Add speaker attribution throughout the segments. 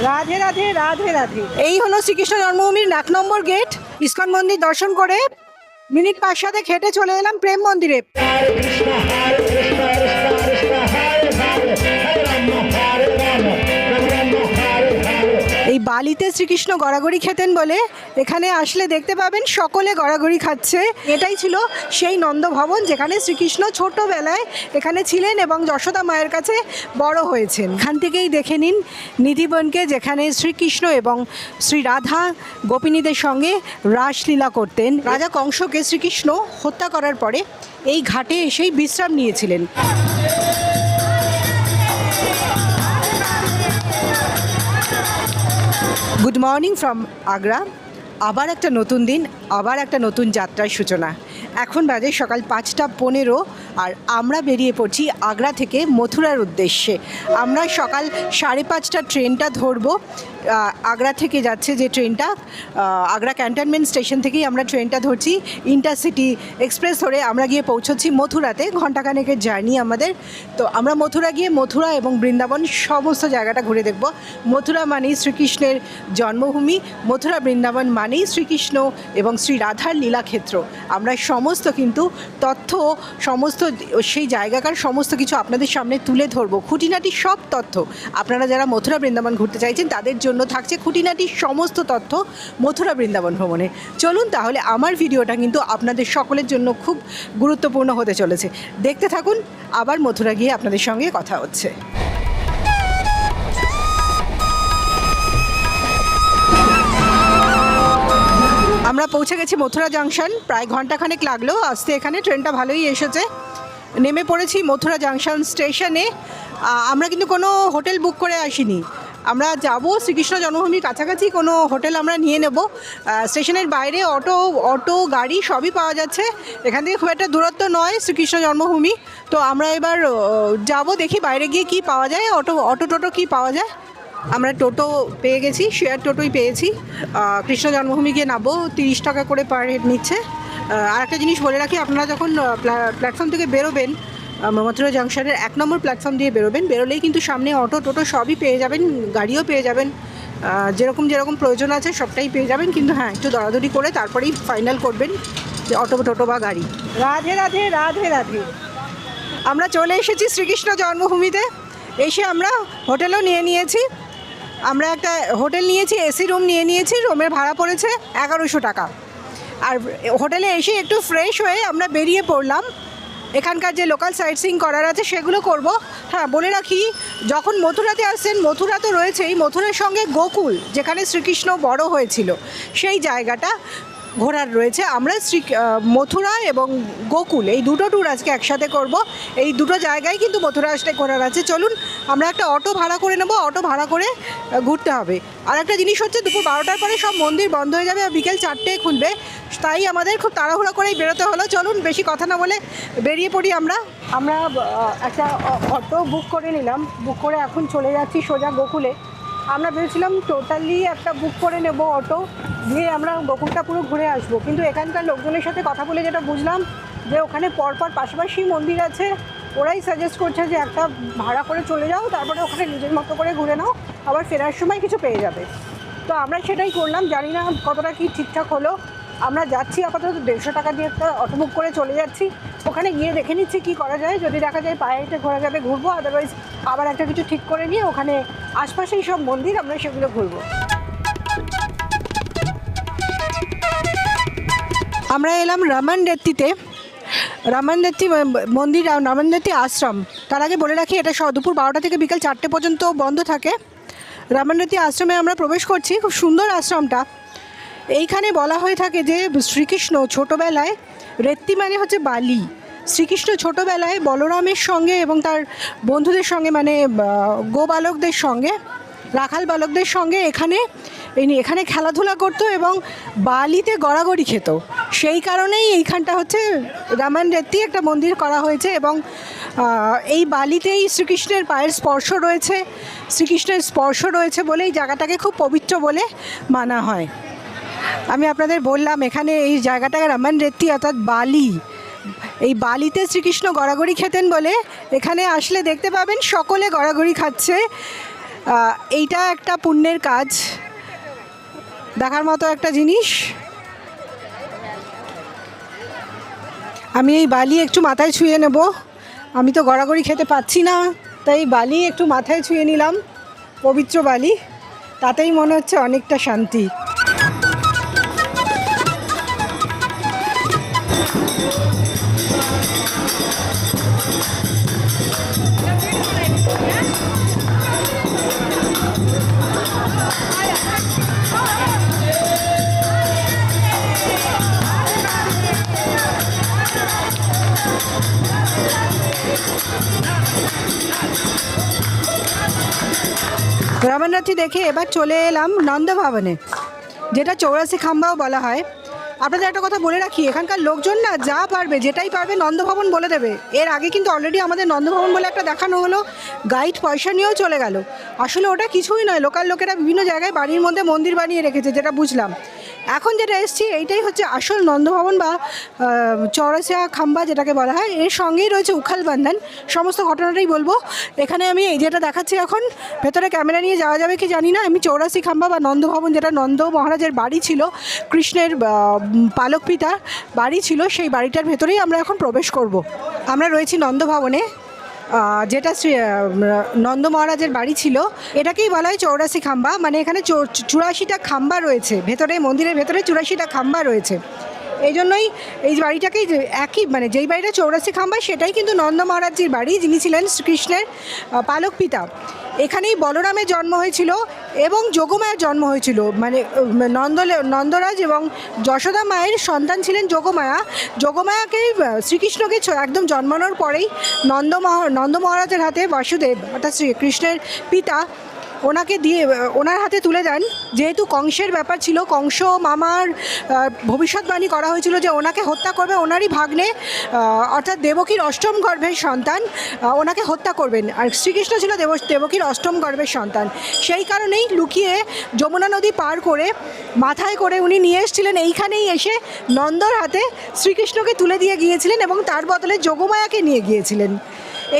Speaker 1: রাধে রাধে রাধে রাধে। এই হলো শ্রীকৃষ্ণ জন্মভূমির 1 নম্বর gate. ISKCON মন্দির দর্শন করে মিনিট 5-7 হেঁটে চলে এলাম প্রেম মন্দিরে। এই বালিতে শ্রীকৃষ্ণ গড়াগড়ি খেতেন বলে এখানে আসলে দেখতে পাবেন সকলে গড়াগড়ি খাচ্ছে। এটাই ছিল সেই নন্দভবন যেখানে শ্রীকৃষ্ণ ছোটবেলায় এখানে ছিলেন এবং যশোদা মায়ের কাছে বড় হয়েছেন। এখান থেকেই দেখে নিন নিধিবনকে, যেখানে শ্রীকৃষ্ণ এবং শ্রী রাধা গোপিনীদের সঙ্গে রাসলীলা করতেন। রাজা কংসকে শ্রীকৃষ্ণ হত্যা করার পরে এই ঘাটে এসেই বিশ্রাম নিয়েছিলেন। Good morning from Agra. আবার একটা নতুন দিন, আবার একটা নতুন যাত্রার সূচনা। এখন বাজে সকাল 5:15 আর আমরা বেরিয়ে পড়ছি আগ্রা থেকে মথুরার উদ্দেশ্যে। আমরা সকাল 5:30 ট্রেনটা ধরবো। আগ্রা থেকে যাচ্ছে যে ট্রেনটা, আগ্রা ক্যান্টনমেন্ট স্টেশন থেকেই আমরা ট্রেনটা ধরছি। ইন্টারসিটি এক্সপ্রেস ধরে আমরা গিয়ে পৌঁছচ্ছি মথুরাতে। ঘণ্টাখানেকের জার্নি আমাদের। তো আমরা মথুরা গিয়ে মথুরা এবং বৃন্দাবন সমস্ত জায়গাটা ঘুরে দেখব। মথুরা মানেই শ্রীকৃষ্ণের জন্মভূমি, মথুরা বৃন্দাবন মানেই শ্রীকৃষ্ণ এবং শ্রী রাধার লীলাক্ষেত্র। আমরা সমস্ত কিন্তু তথ্য, সমস্ত সেই জায়গাকার সমস্ত কিছু আপনাদের সামনে তুলে ধরবো। খুঁটিনাটি সব তথ্য আপনারা যারা মথুরা বৃন্দাবন ঘুরতে চাইছেন তাদের জন্য থাকছে খুঁটিনাটি সমস্ত তথ্য মথুরা বৃন্দাবন ভ্রমণে। চলুন তাহলে আমার ভিডিওটা কিন্তু আপনাদের সকলের জন্য খুব গুরুত্বপূর্ণ হতে চলেছে। দেখতে থাকুন, আবার মথুরা গিয়ে আপনাদের সঙ্গে কথা হচ্ছে। আমরা পৌঁছে গেছি মথুরা জাংশন। প্রায় ঘণ্টাখানেক লাগলো আসতে এখানে। ট্রেনটা ভালোই এসেছে। নেমে পড়েছি মথুরা জাংশন স্টেশনে। আমরা কিন্তু কোনো হোটেল বুক করে আসিনি। আমরা যাব শ্রীকৃষ্ণ জন্মভূমির কাছাকাছি কোনো হোটেল আমরা নিয়ে নেব। স্টেশনের বাইরে অটো গাড়ি সবই পাওয়া যাচ্ছে। এখান থেকে খুব একটা দূরত্ব নয় শ্রীকৃষ্ণ জন্মভূমি। তো আমরা এবার যাব, দেখি বাইরে গিয়ে কি পাওয়া যায়, টোটো কি পাওয়া যায়। আমরা টোটো পেয়ে গেছি, শেয়ার টোটোই পেয়েছি। কৃষ্ণ জন্মভূমি গিয়ে নামবো। 30 টাকা করে পার হেড নিচ্ছে। আর একটা জিনিস বলে রাখি, আপনারা যখন প্ল্যাটফর্ম থেকে বেরোবেন, মথুরা জাংশনের 1 নম্বর প্ল্যাটফর্ম দিয়ে বেরোলেই কিন্তু সামনে টোটো সবই পেয়ে যাবেন, গাড়িও পেয়ে যাবেন। যেরকম প্রয়োজন আছে সবটাই পেয়ে যাবেন। কিন্তু হ্যাঁ, একটু দরাদরি করে তারপরেই ফাইনাল করবেন যে টোটো বা গাড়ি। রাধে রাধে রাধে রাধে। আমরা চলে এসেছি শ্রীকৃষ্ণ জন্মভূমিতে। এসে আমরা হোটেলও নিয়ে নিয়েছি। আমরা একটা হোটেল নিয়েছি, এসি রুম নিয়ে নিয়েছি। রুমের ভাড়া পড়েছে 1100 টাকা। আর হোটেলে এসে একটু ফ্রেশ হয়ে আমরা বেরিয়ে পড়লাম। এখানকার যে লোকাল সাইট সিইং করার আছে সেগুলো করব। হ্যাঁ, বলে রাখি, যখন মথুরাতে আসছেন, মথুরা তো রয়েছেই, মথুরার সঙ্গে গোকুল যেখানে শ্রীকৃষ্ণ বড় হয়েছিল সেই জায়গাটা ঘোরার রয়েছে। আমরা মথুরা এবং গোকুল এই দুটো ট্যুর আজকে একসাথে করব। এই দুটো জায়গায় কিন্তু মথুরা আসলে ঘোরার আছে। চলুন আমরা একটা অটো ভাড়া করে নেব। অটো ভাড়া করে ঘুরতে হবে। আর একটা জিনিস হচ্ছে, দুপুর 12টার পরে সব মন্দির বন্ধ হয়ে যাবে আর বিকেল 4টায় খুলবে। তাই আমাদের খুব তাড়াহুড়ো করেই বেরোতে হলো। চলুন বেশি কথা না বলে বেরিয়ে পড়ি। আমরা একটা অটো বুক করে নিলাম। বুক করে এখন চলে যাচ্ছি সোজা গোকুলে। আমরা ভেবেছিলাম টোটালি একটা বুক করে নেব অটো, দিয়ে আমরা গোকুলটা পুরো ঘুরে আসবো। কিন্তু এখানকার লোকজনের সাথে কথা বলে যেটা বুঝলাম যে ওখানে পরপর পাশাপাশি মন্দির আছে। ওরাই সাজেস্ট করছে যে একটা ভাড়া করে চলে যাও, তারপরে ওখানে নিজের মতো করে ঘুরে নাও, আবার ফেরার সময় কিছু পেয়ে যাবে। তো আমরা সেটাই করলাম। জানি না কতটা কি ঠিকঠাক হলো। আমরা যাচ্ছি আপাতত 150 টাকা দিয়ে একটা অটো বুক করে চলে যাচ্ছি। ওখানে গিয়ে দেখে নিচ্ছি কী করা যায়। যদি দেখা যায় পায়ে হেঁটে ঘোরা যাবে ঘুরবো, আদারওয়াইজ আবার একটা কিছু ঠিক করে নিয়ে ওখানে আশপাশেই সব মন্দির আমরা সেগুলো ঘুরবো। আমরা এলাম রামানরেত্তিতে। রামানরেত্তি মন্দির, রামানরেত্তি আশ্রম। তার আগে বলে রাখি, এটা দুপুর 12টা থেকে বিকেল 4টে পর্যন্ত বন্ধ থাকে। রামানরেত্তি আশ্রমে আমরা প্রবেশ করছি। খুব সুন্দর আশ্রমটা। এইখানে বলা হয়ে থাকে যে শ্রীকৃষ্ণ ছোটোবেলায়, রেত্তি মানে হচ্ছে বালি, শ্রীকৃষ্ণ ছোটোবেলায় বলরামের সঙ্গে এবং তার বন্ধুদের সঙ্গে, মানে গোবালকদের সঙ্গে, রাখাল বালকদের সঙ্গে এখানে খেলাধুলা করতো এবং বালিতে গড়াগড়ি খেত। সেই কারণেই এইখানটা হচ্ছে রামানরেত্তি একটা মন্দির করা হয়েছে। এবং এই বালিতেই শ্রীকৃষ্ণের পায়ের স্পর্শ রয়েছে। শ্রীকৃষ্ণের স্পর্শ রয়েছে বলে এই জায়গাটাকে খুব পবিত্র বলে মানা হয়। আমি আপনাদের বললাম এখানে এই জায়গাটাকে রামানরেত্তি অর্থাৎ বালি, এই বালিতে শ্রীকৃষ্ণ গড়াগড়ি খেতেন বলে এখানে আসলে দেখতে পাবেন সকলে গড়াগড়ি খাচ্ছে। এইটা একটা পুণ্যের কাজ, দেখার মতো একটা জিনিস। আমি এই বালি একটু মাথায় ছুঁয়ে নেব, আমি তো গড়াগড়ি খেতে পাচ্ছি না, তাই বালি একটু মাথায় ছুঁয়ে নিলাম, পবিত্র বালি, তাতেই মনে হচ্ছে অনেকটা শান্তি। রামায়ণাথী দেখে এবার চলে এলাম নন্দভবনে, যেটা 84 খাম্বাও বলা হয়। আপনাদের একটা কথা বলে রাখি, এখানকার লোকজন না যা পারবে যেটাই পারবে নন্দভবন বলে দেবে। এর আগে কিন্তু অলরেডি আমাদের নন্দভবন বলে একটা দেখানো হলো, গাইড পয়সা নিয়েও চলে গেল। আসলে ওটা কিছুই নয়, লোকাল লোকেরা বিভিন্ন জায়গায় বাড়ির মধ্যে মন্দির বানিয়ে রেখেছে, যেটা বুঝলাম। এখন যেটা এসছি এইটাই হচ্ছে আসল নন্দভবন বা 84 খাম্বা যেটাকে বলা হয়। এর সঙ্গেই রয়েছে উখাল বান্ধন, সমস্ত ঘটনাটাই বলবো। এখানে আমি এই যেটা দেখাচ্ছি এখন, ভেতরে ক্যামেরা নিয়ে যাওয়া যাবে কি জানি না। আমি 84 খাম্বা বা নন্দভবন, যেটা নন্দ মহারাজের বাড়ি ছিল, কৃষ্ণের পালক পিতার বাড়ি ছিল, সেই বাড়িটার ভেতরেই আমরা এখন প্রবেশ করব। আমরা রয়েছি নন্দভবনে, যেটা শ্রী নন্দ মহারাজের বাড়ি ছিল। এটাকেই বলা হয় 84 খাম্বা, মানে এখানে 84টা খাম্বা রয়েছে ভেতরে, মন্দিরের ভেতরে 84টা খাম্বা রয়েছে। এই জন্যই এই বাড়িটাকেই একই, মানে যেই বাড়িটা 84 খাম্বা সেটাই কিন্তু নন্দ মহারাজজির বাড়ি, যিনি ছিলেন শ্রীকৃষ্ণের পালক পিতা। এখানেই বলরামের জন্ম হয়েছিল এবং যোগমায়ের জন্ম হয়েছিল, মানে নন্দরাজ এবং যশোদা মায়ের সন্তান ছিলেন যোগমায়া। যোগমায়াকে শ্রীকৃষ্ণকে একদম জন্মানোর পরেই নন্দ মহারাজের হাতে বাসুদেব, অর্থাৎ শ্রীকৃষ্ণের পিতা, ওনাকে দিয়ে ওনার হাতে তুলে দেন। যেহেতু কংসের ব্যাপার ছিল, কংস মামার ভবিষ্যৎবাণী করা হয়েছিল যে ওনাকে হত্যা করবে, ওনারই ভাগ্নে অর্থাৎ দেবকীর অষ্টম গর্ভের সন্তান, ওনাকে হত্যা করবেন। আর শ্রীকৃষ্ণ ছিল দেবকীর অষ্টম গর্ভের সন্তান। সেই কারণেই লুকিয়ে যমুনা নদী পার করে মাথায় করে উনি নিয়ে এসেছিলেন, এইখানেই এসে নন্দর হাতে শ্রীকৃষ্ণকে তুলে দিয়ে গিয়েছিলেন এবং তার বদলে যোগমায়াকে নিয়ে গিয়েছিলেন।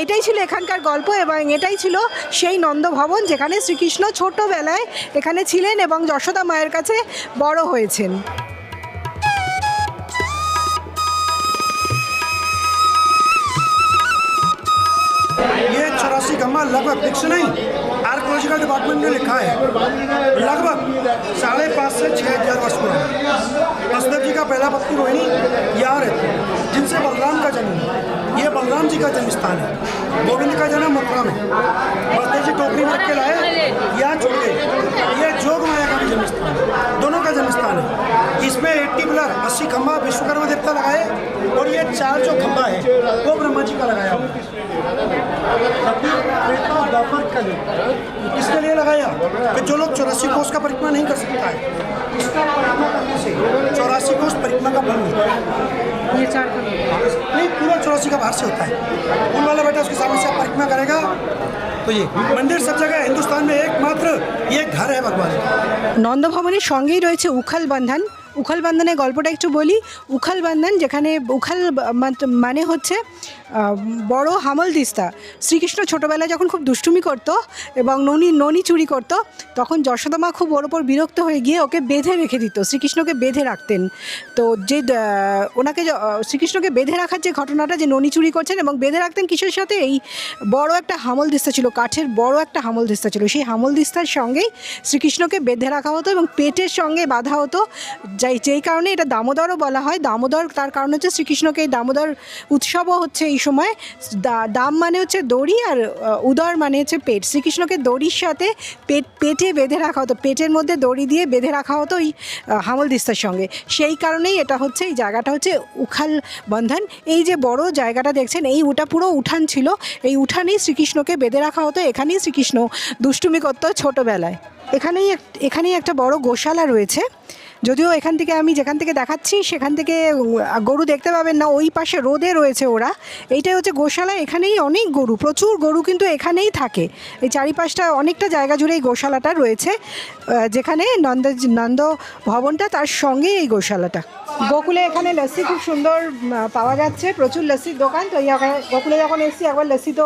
Speaker 1: এইটাই ছিল এখানকার গল্প এবং এটাই ছিল সেই নন্দভবন, যেখানে শ্রীকৃষ্ণ ছোটোবেলায় এখানে ছিলেন এবং যশোদা মায়ের কাছে বড় হয়েছেন।
Speaker 2: ये 84 खम्बा लगभग फिक्स नहीं, आर्कोलॉजिकल डिपार्टमेंट ने लिखा है लगभग 5.5 से 6,000 वर्ष पुराना। वसुदेव जी का पहला पत्नी रोहिणी यहाँ रहती है, जिनसे बलराम का जन्म है। ये बलराम जी का जन्म स्थान है। गोविंद का जन्म मथुरा में, वसुदेव जी टोकरी में रख के लाए, यहाँ छोड़ गए। ये जोग माया का भी जन्म स्थान है, दोनों का जन्म स्थान है। इसमें 80 पिलर 80 खम्बा विश्वकर्मा देवता लगाए, और ये 4 जो खम्बा है वो ब्रह्मा जी का लगाया हुआ है। किसके लिए लगाया कि जो लोग 84 कोस का परिक्रमा नहीं कर सकता है, इसका परिक्रमा करने से 84 कोस परिक्रमा का फल मिलता है। ये 4 नहीं, पूरा 84 का बाहर से होता है। फूल वाला बेटा उसके सामने से आप परिक्रमा करेगा। तो ये मंदिर सब जगह हिंदुस्तान में एकमात्र ये घर है भगवान।
Speaker 1: নন্দভবনের সঙ্গেই রয়েছে উখাল বান্ধন। উখাল বান্ধনের গল্পটা একটু বলি। উখাল বান্ধন, যেখানে উখাল মানে হচ্ছে বড় হামল দিস্তা। শ্রীকৃষ্ণ ছোটোবেলায় যখন খুব দুষ্টুমি করতো এবং ননি চুরি করতো, তখন যশোদা মা খুব ওর ওপর বিরক্ত হয়ে গিয়ে ওকে বেঁধে রেখে দিত, শ্রীকৃষ্ণকে বেঁধে রাখতেন। তো যে ওনাকে শ্রীকৃষ্ণকে বেঁধে রাখার যে ঘটনাটা, যে ননি চুরি করছেন এবং বেঁধে রাখতেন কিসের সাথে, এই বড় একটা হামল দিস্তা ছিল, কাঠের বড় একটা হামল দিস্তা ছিল। সেই হামল দিস্তার সঙ্গেই শ্রীকৃষ্ণকে বেঁধে রাখা হতো এবং পেটের সঙ্গে বাঁধা হতো, যেই কারণে এটা দামোদরও বলা হয়। দামোদর তার কারণ হচ্ছে শ্রীকৃষ্ণকে এই দামোদর উৎসবও হচ্ছে এই সময়। দাম মানে হচ্ছে দড়ি, আর উদর মানে হচ্ছে পেট। শ্রীকৃষ্ণকে দড়ির সাথে পেটে বেঁধে রাখা হতো, পেটের মধ্যে দড়ি দিয়ে বেঁধে রাখা হতো এই হামল দিস্তার সঙ্গে। সেই কারণেই এটা হচ্ছে, এই জায়গাটা হচ্ছে উখাল বন্ধন। এই যে বড় জায়গাটা দেখছেন, ওটা পুরো উঠান ছিল। এই উঠানেই শ্রীকৃষ্ণকে বেঁধে রাখা হতো, এখানেই শ্রীকৃষ্ণ দুষ্টুমি করতো ছোটোবেলায়। এখানেই একটা বড় গোশালা রয়েছে। যদিও এখান থেকে আমি যেখান থেকে দেখাচ্ছি সেখান থেকে গরু দেখতে পাবেন না, ওই পাশে রোদে রয়েছে ওরা। এইটাই হচ্ছে গোশালা। এখানেই অনেক গরু, প্রচুর গরু কিন্তু এখানেই থাকে। এই চারিপাশটা অনেকটা জায়গা জুড়ে এই গোশালাটা রয়েছে, যেখানে নন্দ ভবনটা, তার সঙ্গে এই গোশালাটা। গোকুলে এখানে লস্যি খুব সুন্দর পাওয়া যাচ্ছে, প্রচুর লস্যির দোকান। তো গোকুলে যখন এসেছি একবার লস্যি, তো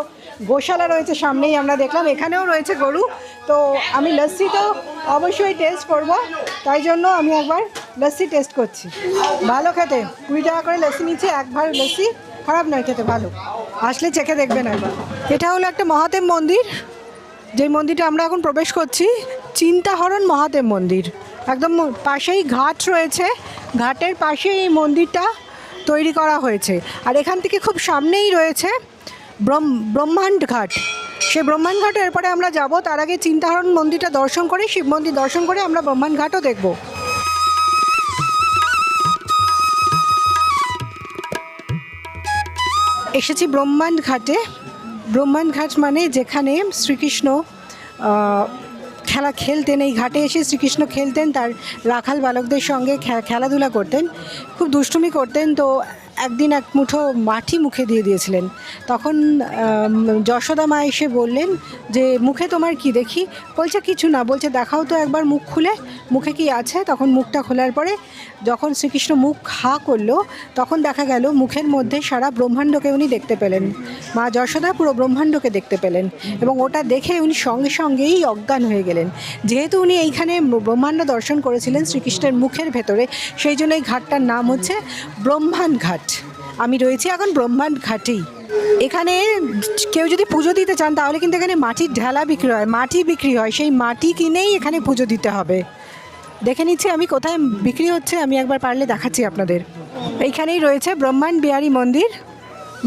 Speaker 1: গোশালা রয়েছে সামনেই, আমরা দেখলাম। এখানেও রয়েছে গরু, তো আমি লস্যি তো অবশ্যই টেস্ট করব, তাই জন্য আমি একবার লস্যি টেস্ট করছি। ভালো খেতে, 20 টাকা করে লস্যি নিচ্ছে, একবার লস্যি, খারাপ নয় খেতে, ভালো। আসলে চেখে দেখবেন একবার। এটা হলো একটা মহাদেব মন্দির, যেই মন্দিরটা আমরা এখন প্রবেশ করছি, চিন্তাহরণ মহাদেব মন্দির। একদম পাশেই ঘাট রয়েছে, ঘাটের পাশেই এই মন্দিরটা তৈরি করা হয়েছে। আর এখান থেকে খুব সামনেই রয়েছে ব্রহ্মাণ্ড ঘাট। সেই ব্রহ্মাণ্ড ঘাটের এরপরে আমরা যাব, তার আগে চিন্তাহরণ মন্দিরটা দর্শন করে, শিব মন্দির দর্শন করে আমরা ব্রহ্মাণ্ড ঘাটও দেখব। এসেছি ব্রহ্মাণ্ড ঘাটে। ব্রহ্মাণ্ড ঘাট মানে যেখানে শ্রীকৃষ্ণ খেলা খেলতেন, এই ঘাটে এসে শ্রীকৃষ্ণ খেলতেন, তার রাখাল বালকদের সঙ্গে খেলাধুলা করতেন, খুব দুষ্টুমি করতেন। তো একদিন এক মুঠো মাটি মুখে দিয়ে দিয়েছিলেন। তখন যশোদা মা এসে বললেন যে মুখে তোমার কি দেখি? বলছে কিছু না। বলছে দেখাও তো একবার মুখ খুলে, মুখে কি আছে? তখন মুখটা খোলার পরে যখন শ্রীকৃষ্ণ মুখ হা করলো, তখন দেখা গেল মুখের মধ্যে সারা ব্রহ্মাণ্ডকে উনি দেখতে পেলেন। মা যশোদা পুরো ব্রহ্মাণ্ডকে দেখতে পেলেন, এবং ওটা দেখে উনি সঙ্গে সঙ্গেই অজ্ঞান হয়ে গেলেন। যেহেতু উনি এইখানে ব্রহ্মাণ্ড দর্শন করেছিলেন শ্রীকৃষ্ণের মুখের ভেতরে, সেই জন্য এই ঘাটটার নাম হচ্ছে ব্রহ্মাণ্ড ঘাট। আমি রয়েছি এখন ব্রহ্মাণ্ড ঘাটেই। এখানে কেউ যদি পুজো দিতে চান তাহলে কিন্তু এখানে মাটির ঢেলা বিক্রি হয়, মাটি বিক্রি হয়, সেই মাটি কিনেই এখানে পুজো দিতে হবে। দেখে নিচ্ছি আমি কোথায় বিক্রি হচ্ছে, আমি একবার পারলে দেখাচ্ছি আপনাদের। এইখানেই রয়েছে ব্রহ্মাণ্ড বিহারী মন্দির,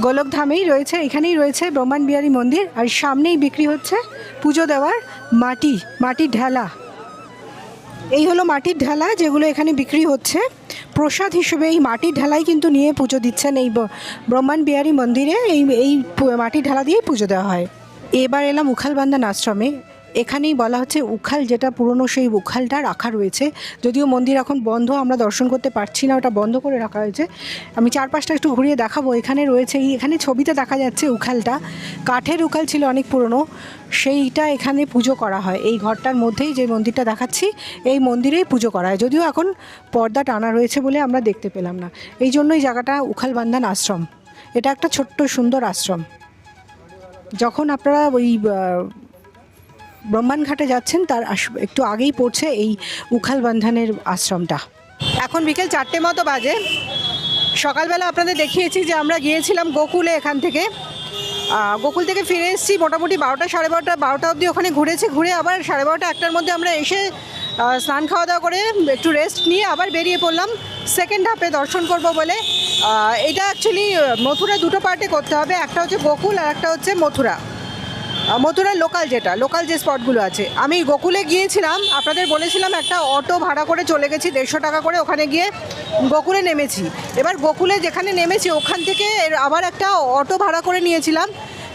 Speaker 1: গোলকধামেই রয়েছে, এখানেই রয়েছে ব্রহ্মাণ্ড বিহারী মন্দির। আর সামনেই বিক্রি হচ্ছে পুজো দেওয়ার মাটির ঢেলা। এই হলো মাটির ঢেলা, যেগুলো এখানে বিক্রি হচ্ছে প্রসাদ হিসেবে। এই মাটির ঢেলাই কিন্তু নিয়ে পুজো দিচ্ছেন এই ব্রহ্মাণ্ড বিহারী মন্দিরে। এই মাটির ঢেলা দিয়েই পুজো দেওয়া হয়। এবার এলাম উখালবান্ধান আশ্রমে। এখানেই বলা হচ্ছে উখাল, যেটা পুরনো সেই উখালটা রাখা রয়েছে। যদিও মন্দির এখন বন্ধ, আমরা দর্শন করতে পারছি না, ওটা বন্ধ করে রাখা হয়েছে। আমি চারপাশটা একটু ঘুরিয়ে দেখাবো। এখানে রয়েছে, এখানে ছবিতে দেখা যাচ্ছে উখালটা, কাঠের উখাল ছিল, অনেক পুরনো। সেইটা এখানে পুজো করা হয়। এই ঘরটার মধ্যেই যে মন্দিরটা দেখাচ্ছি, এই মন্দিরেই পুজো করা হয়। যদিও এখন পর্দা টানা রয়েছে বলে আমরা দেখতে পেলাম না। এই জন্যই জায়গাটা উখালবান্ধান আশ্রম। এটা একটা ছোট্ট সুন্দর আশ্রম। যখন আপনারা ওই ব্রহ্মাণ্ড ঘাটে যাচ্ছেন তার একটু আগেই পড়ছে এই উখালবান্ধানের আশ্রমটা। এখন বিকেল 4টে মতো বাজে। সকালবেলা আপনাদের দেখিয়েছি যে আমরা গিয়েছিলাম গোকুলে। এখান থেকে গোকুল থেকে ফিরে এসেছি মোটামুটি 12টা, সাড়ে 12টা অবধি ওখানে ঘুরেছি। ঘুরে আবার 12:30 1টার মধ্যে আমরা এসে স্নান খাওয়া দাওয়া করে একটু রেস্ট নিয়ে আবার বেরিয়ে পড়লাম সেকেন্ড হাফে দর্শন করব বলে। এটা অ্যাকচুয়ালি মথুরা দুটো পার্টে করতে হবে, একটা হচ্ছে গোকুল আর একটা হচ্ছে মথুরার লোকাল যে স্পটগুলো আছে। আমি গোকুলে গিয়েছিলাম, আপনাদের বলেছিলাম একটা অটো ভাড়া করে চলে গেছি 150 টাকা করে, ওখানে গিয়ে গোকুলে নেমেছি। এবার গোকুলে যেখানে নেমেছি ওখান থেকে আবার একটা অটো ভাড়া করে নিয়েছিলাম,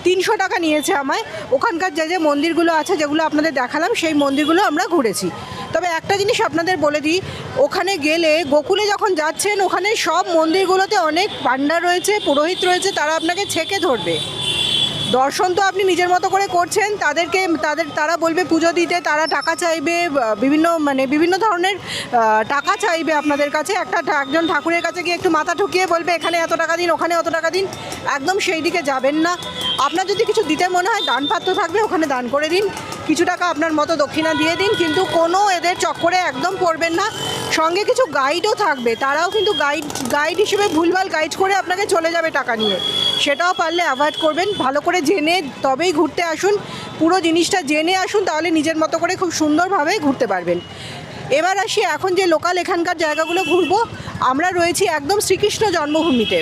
Speaker 1: 300 টাকা নিয়েছে আমায়। ওখানকার যে মন্দিরগুলো আছে, যেগুলো আপনাদের দেখালাম, সেই মন্দিরগুলো আমরা ঘুরেছি। তবে একটা জিনিস আপনাদের বলে দিই, ওখানে গেলে গোকুলে যখন যাচ্ছেন, ওখানে সব মন্দিরগুলোতে অনেক পান্ডা রয়েছে, পুরোহিত রয়েছে, তারা আপনাকে ছেঁকে ধরবে। দর্শন তো আপনি নিজের মতো করে করছেন, তারা বলবে পুজো দিতে, তারা টাকা চাইবে, বিভিন্ন ধরনের টাকা চাইবে আপনাদের কাছে। একজন ঠাকুরের কাছে গিয়ে একটু মাথা ঠুকিয়ে বলবে এখানে এত টাকা দিন, ওখানে অত টাকা দিন। একদম সেই দিকে যাবেন না। আপনার যদি কিছু দিতে মনে হয়, দান পাত্র থাকবে, ওখানে দান করে দিন, কিছু টাকা আপনার মতো দক্ষিণা দিয়ে দিন, কিন্তু কোনো এদের চক্করে একদম পড়বেন না। সঙ্গে কিছু গাইডও থাকবে, তারাও কিন্তু গাইড হিসেবে ভুলভাল গাইড করে আপনাকে চলে যাবে টাকা নিয়ে। সেটাও পারলে অ্যাভয়েড করবেন। ভালো করে জেনে তবেই ঘুরতে আসুন, পুরো জিনিসটা জেনে আসুন, তাহলে নিজের মতো করে খুব সুন্দরভাবে ঘুরতে পারবেন। এবার আসি এখন যে লোকাল এখানকার জায়গাগুলো ঘুরবো। আমরা রয়েছি একদম শ্রীকৃষ্ণ জন্মভূমিতে,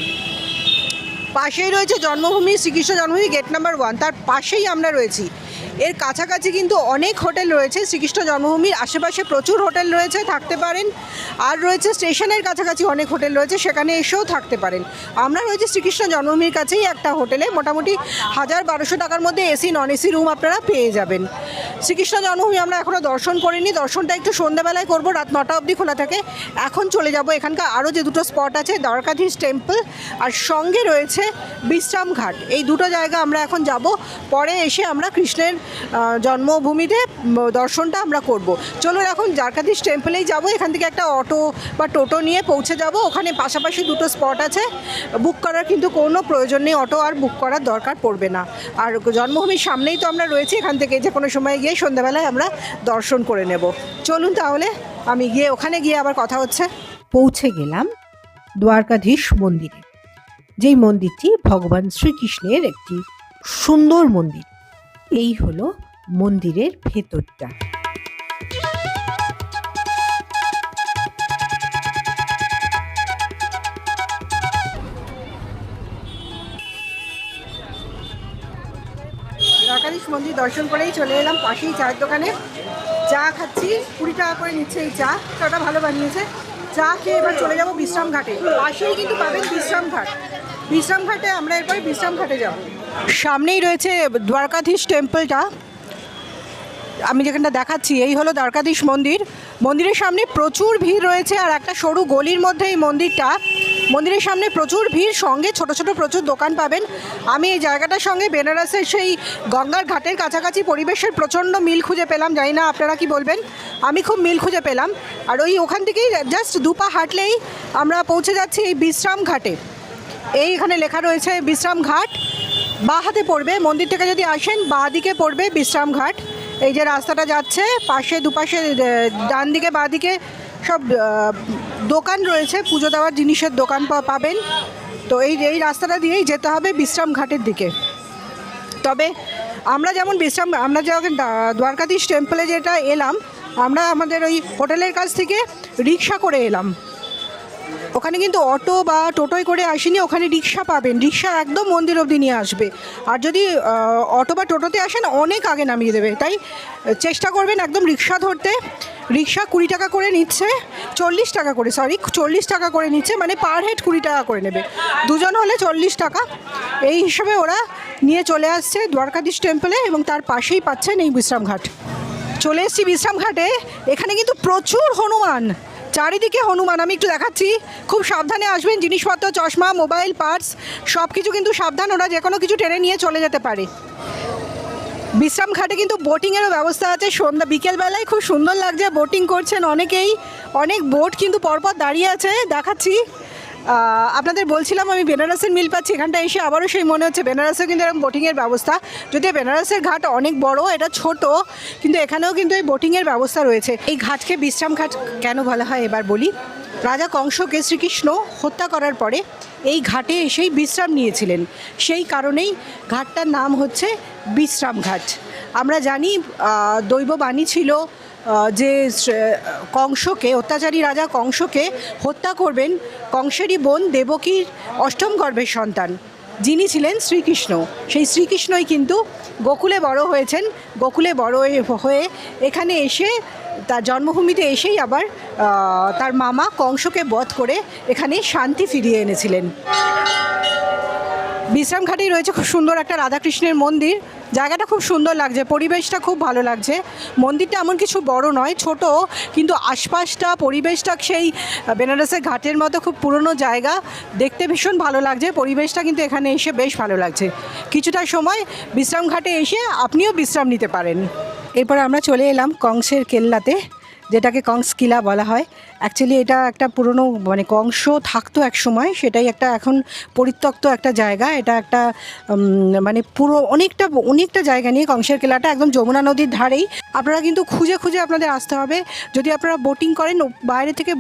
Speaker 1: পাশেই রয়েছে জন্মভূমি, শ্রীকৃষ্ণ জন্মভূমি গেট নাম্বার 1, তার পাশেই আমরা রয়েছি। এর কাছাকাছি কিন্তু অনেক হোটেল রয়েছে। শ্রীকৃষ্ণ জন্মভূমির আশেপাশে প্রচুর হোটেল রয়েছে, থাকতে পারেন। আর রয়েছে স্টেশনের কাছাকাছি অনেক হোটেল রয়েছে, সেখানে এসেও থাকতে পারেন। আমরা রয়েছি শ্রীকৃষ্ণ জন্মভূমির কাছেই একটা হোটেলে, মোটামুটি 1000-1200 টাকার মধ্যে এসি নন এসি রুম আপনারা পেয়ে যাবেন। শ্রীকৃষ্ণ জন্মভূমি আমরা এখনও দর্শন করিনি, দর্শনটা একটু সন্ধ্যাবেলায় করবো, রাত 9টা অবধি খোলা থাকে। এখন চলে যাব এখানকার আরও যে দুটো স্পট আছে, দ্বারকাধীশ টেম্পল আর সঙ্গে রয়েছে বিশ্রাম ঘাট। এই দুটো জায়গা আমরা এখন যাব। পরে এসে আমরা কৃষ্ণের জন্মভূমিতে দর্শনটা আমরা করব। চলুন এখন দ্বারকাধীশ টেম্পলেই যাব। এখান থেকে একটা অটো বা টোটো নিয়ে পৌঁছে যাব। ওখানে পাশাপাশি দুটো স্পট আছে, বুক করার কিন্তু কোনো প্রয়োজন নেই, অটো আর বুক করার দরকার পড়বে না। আর জন্মভূমির সামনেই তো আমরা রয়েছি, এখান থেকে যে কোনো সময় গিয়ে সন্ধ্যাবেলায় আমরা দর্শন করে নেব। চলুন তাহলে আমি গিয়ে ওখানে গিয়ে আবার কথা হচ্ছে।
Speaker 3: পৌঁছে গেলাম দ্বারকাধীশ মন্দিরে, যেই মন্দিরটি ভগবান শ্রীকৃষ্ণের একটি সুন্দর মন্দির। এই হলো মন্দিরের ভেতরটা।
Speaker 1: দ্বারকাধীশ মন্দির দর্শন করেই চলে এলাম পাশেই চায়ের দোকানে। চা খাচ্ছি, 20 টাকা করে নিচ্ছে এই চাটা ভালো বানিয়েছে। চা খেয়ে এবার চলে যাব বিশ্রাম ঘাটে। পাশেই কিন্তু পাবেন বিশ্রাম ঘাট। বিশ্রাম ঘাটে আমরা এরপরে বিশ্রাম ঘাটে যাব। সামনেই রয়েছে দ্বারকাধীশ টেম্পলটা, আমি যেখানটা দেখাচ্ছি এই হলো দ্বারকাধীশ মন্দির। মন্দিরের সামনে প্রচুর ভিড় রয়েছে, আর একটা সরু গলির মধ্যে এই মন্দিরটা। মন্দিরের সামনে প্রচুর ভিড়, সঙ্গে ছোট ছোট প্রচুর দোকান পাবেন। আমি এই জায়গাটার সঙ্গে বেনারসের সেই গঙ্গার ঘাটের কাছাকাছি পরিবেশের প্রচণ্ড মিল খুঁজে পেলাম। জানি না আপনারা কি বলবেন, আমি খুব মিল খুঁজে পেলাম। আর ওখান থেকেই জাস্ট 2 পা হাঁটলেই আমরা পৌঁছে যাচ্ছি এই বিশ্রাম ঘাটে। এইখানে লেখা রয়েছে বিশ্রাম ঘাট। বাঁ হাতে পড়বে, মন্দির থেকে যদি আসেন বাঁ দিকে পড়বে বিশ্রাম ঘাট। এই যে রাস্তাটা যাচ্ছে, পাশে দুপাশে ডান দিকে বাঁ দিকে সব দোকান রয়েছে, পুজো দেওয়ার জিনিসের দোকান পাবেন। তো এই রাস্তাটা দিয়েই যেতে হবে বিশ্রাম ঘাটের দিকে। তবে আমরা যখন দ্বারকাধীশ টেম্পলে যেটা এলাম, আমরা আমাদের ওই হোটেলের কাছ থেকে রিক্সা করে এলাম। ওখানে কিন্তু অটো বা টোটোয় করে আসেনি, ওখানে রিক্সা পাবেন। রিক্সা একদম মন্দির অবধি নিয়ে আসবে। আর যদি অটো বা টোটোতে আসেন অনেক আগে নামিয়ে দেবে, তাই চেষ্টা করবেন একদম রিক্সা ধরতে। রিক্সা 20 টাকা করে নিচ্ছে, 40 টাকা করে, 40 টাকা করে নিচ্ছে, মানে পার হেড 20 টাকা করে নেবে। দুজন হলে 40 টাকা। এই হিসাবে ওরা নিয়ে চলে আসছে দ্বারকাধীশ টেম্পলে, এবং তার পাশেই পাচ্ছেন এই বিশ্রামঘাট। চলে এসেছি বিশ্রামঘাটে। এখানে কিন্তু প্রচুর হনুমান, চারিদিকে হনুমান। আমি একটু দেখাচ্ছি, খুব সাবধানে আসবেন। জিনিসপত্র, চশমা, মোবাইল, পার্স সব কিছু কিন্তু সাবধান, ওরা যে কোনো কিছু টেনে নিয়ে চলে যেতে পারে। বিশ্রাম ঘাটে কিন্তু বোটিংয়েরও ব্যবস্থা আছে। সন্ধ্যা বিকেলবেলায় খুব সুন্দর লাগছে, বোটিং করছেন অনেকেই। অনেক বোট কিন্তু পরপর দাঁড়িয়ে আছে, দেখাচ্ছি। আপনাদের বলছিলাম আমি বেনারসের মিল পাচ্ছি। এখানটা এসে আবারও সেই মনে হচ্ছে বেনারসে কিন্তু এরকম বোটিংয়ের ব্যবস্থা। যদিও বেনারসের ঘাট অনেক বড়, এটা ছোট, কিন্তু এখানেও কিন্তু এই বোটিংয়ের ব্যবস্থা রয়েছে। এই ঘাটকে বিশ্রাম ঘাট কেন বলা হয় এবার বলি। রাজা কংসকে শ্রীকৃষ্ণ হত্যা করার পরে এই ঘাটে এসেই বিশ্রাম নিয়েছিলেন, সেই কারণেই ঘাটটার নাম হচ্ছে বিশ্রাম ঘাট। আমরা জানি দৈববাণী ছিল যে কংসকে, অত্যাচারী রাজা কংসকে হত্যা করবেন কংসেরই বোন দেবকীর অষ্টম গর্ভের সন্তান, যিনি ছিলেন শ্রীকৃষ্ণ। সেই শ্রীকৃষ্ণই কিন্তু গোকুলে বড় হয়েছেন। গোকুলে বড় হয়ে এখানে এসে তার জন্মভূমিতে এসেই আবার তার মামা কংসকে বধ করে এখানে শান্তি ফিরিয়ে এনেছিলেন। বিশ্রামঘাটেই রয়েছে খুব সুন্দর একটা রাধাকৃষ্ণের মন্দির। জায়গাটা খুব সুন্দর লাগছে, পরিবেশটা খুব ভালো লাগছে। মন্দিরটা এমন কিছু বড় নয়, ছোট, কিন্তু আশপাশটা পরিবেশটা সেই বেনারসের ঘাটের মতো খুব পুরনো জায়গা। দেখতে ভীষণ ভালো লাগছে, পরিবেশটা কিন্তু এখানে এসে বেশ ভালো লাগছে। কিছুটা সময় বিশ্রাম ঘাটে এসে আপনিও বিশ্রাম নিতে পারেন। এরপর আমরা চলে এলাম কংসের কেল্লাতে, যেটাকে কংস কিলা বলা হয়। অ্যাকচুয়ালি এটা একটা পুরনো, মানে কংস থাকতো এক সময়, সেটাই একটা এখন পরিত্যক্ত একটা জায়গা। এটা একটা মানে পুরো অনেকটা জায়গা নিয়ে কংসের কেল্লাটা, একদম যমুনা নদীর ধারেই। আপনারা কিন্তু খুঁজে খুঁজে আপনাদের আসতে হবে। যদি আপনারা বোটিং করেন, বাইরে থেকে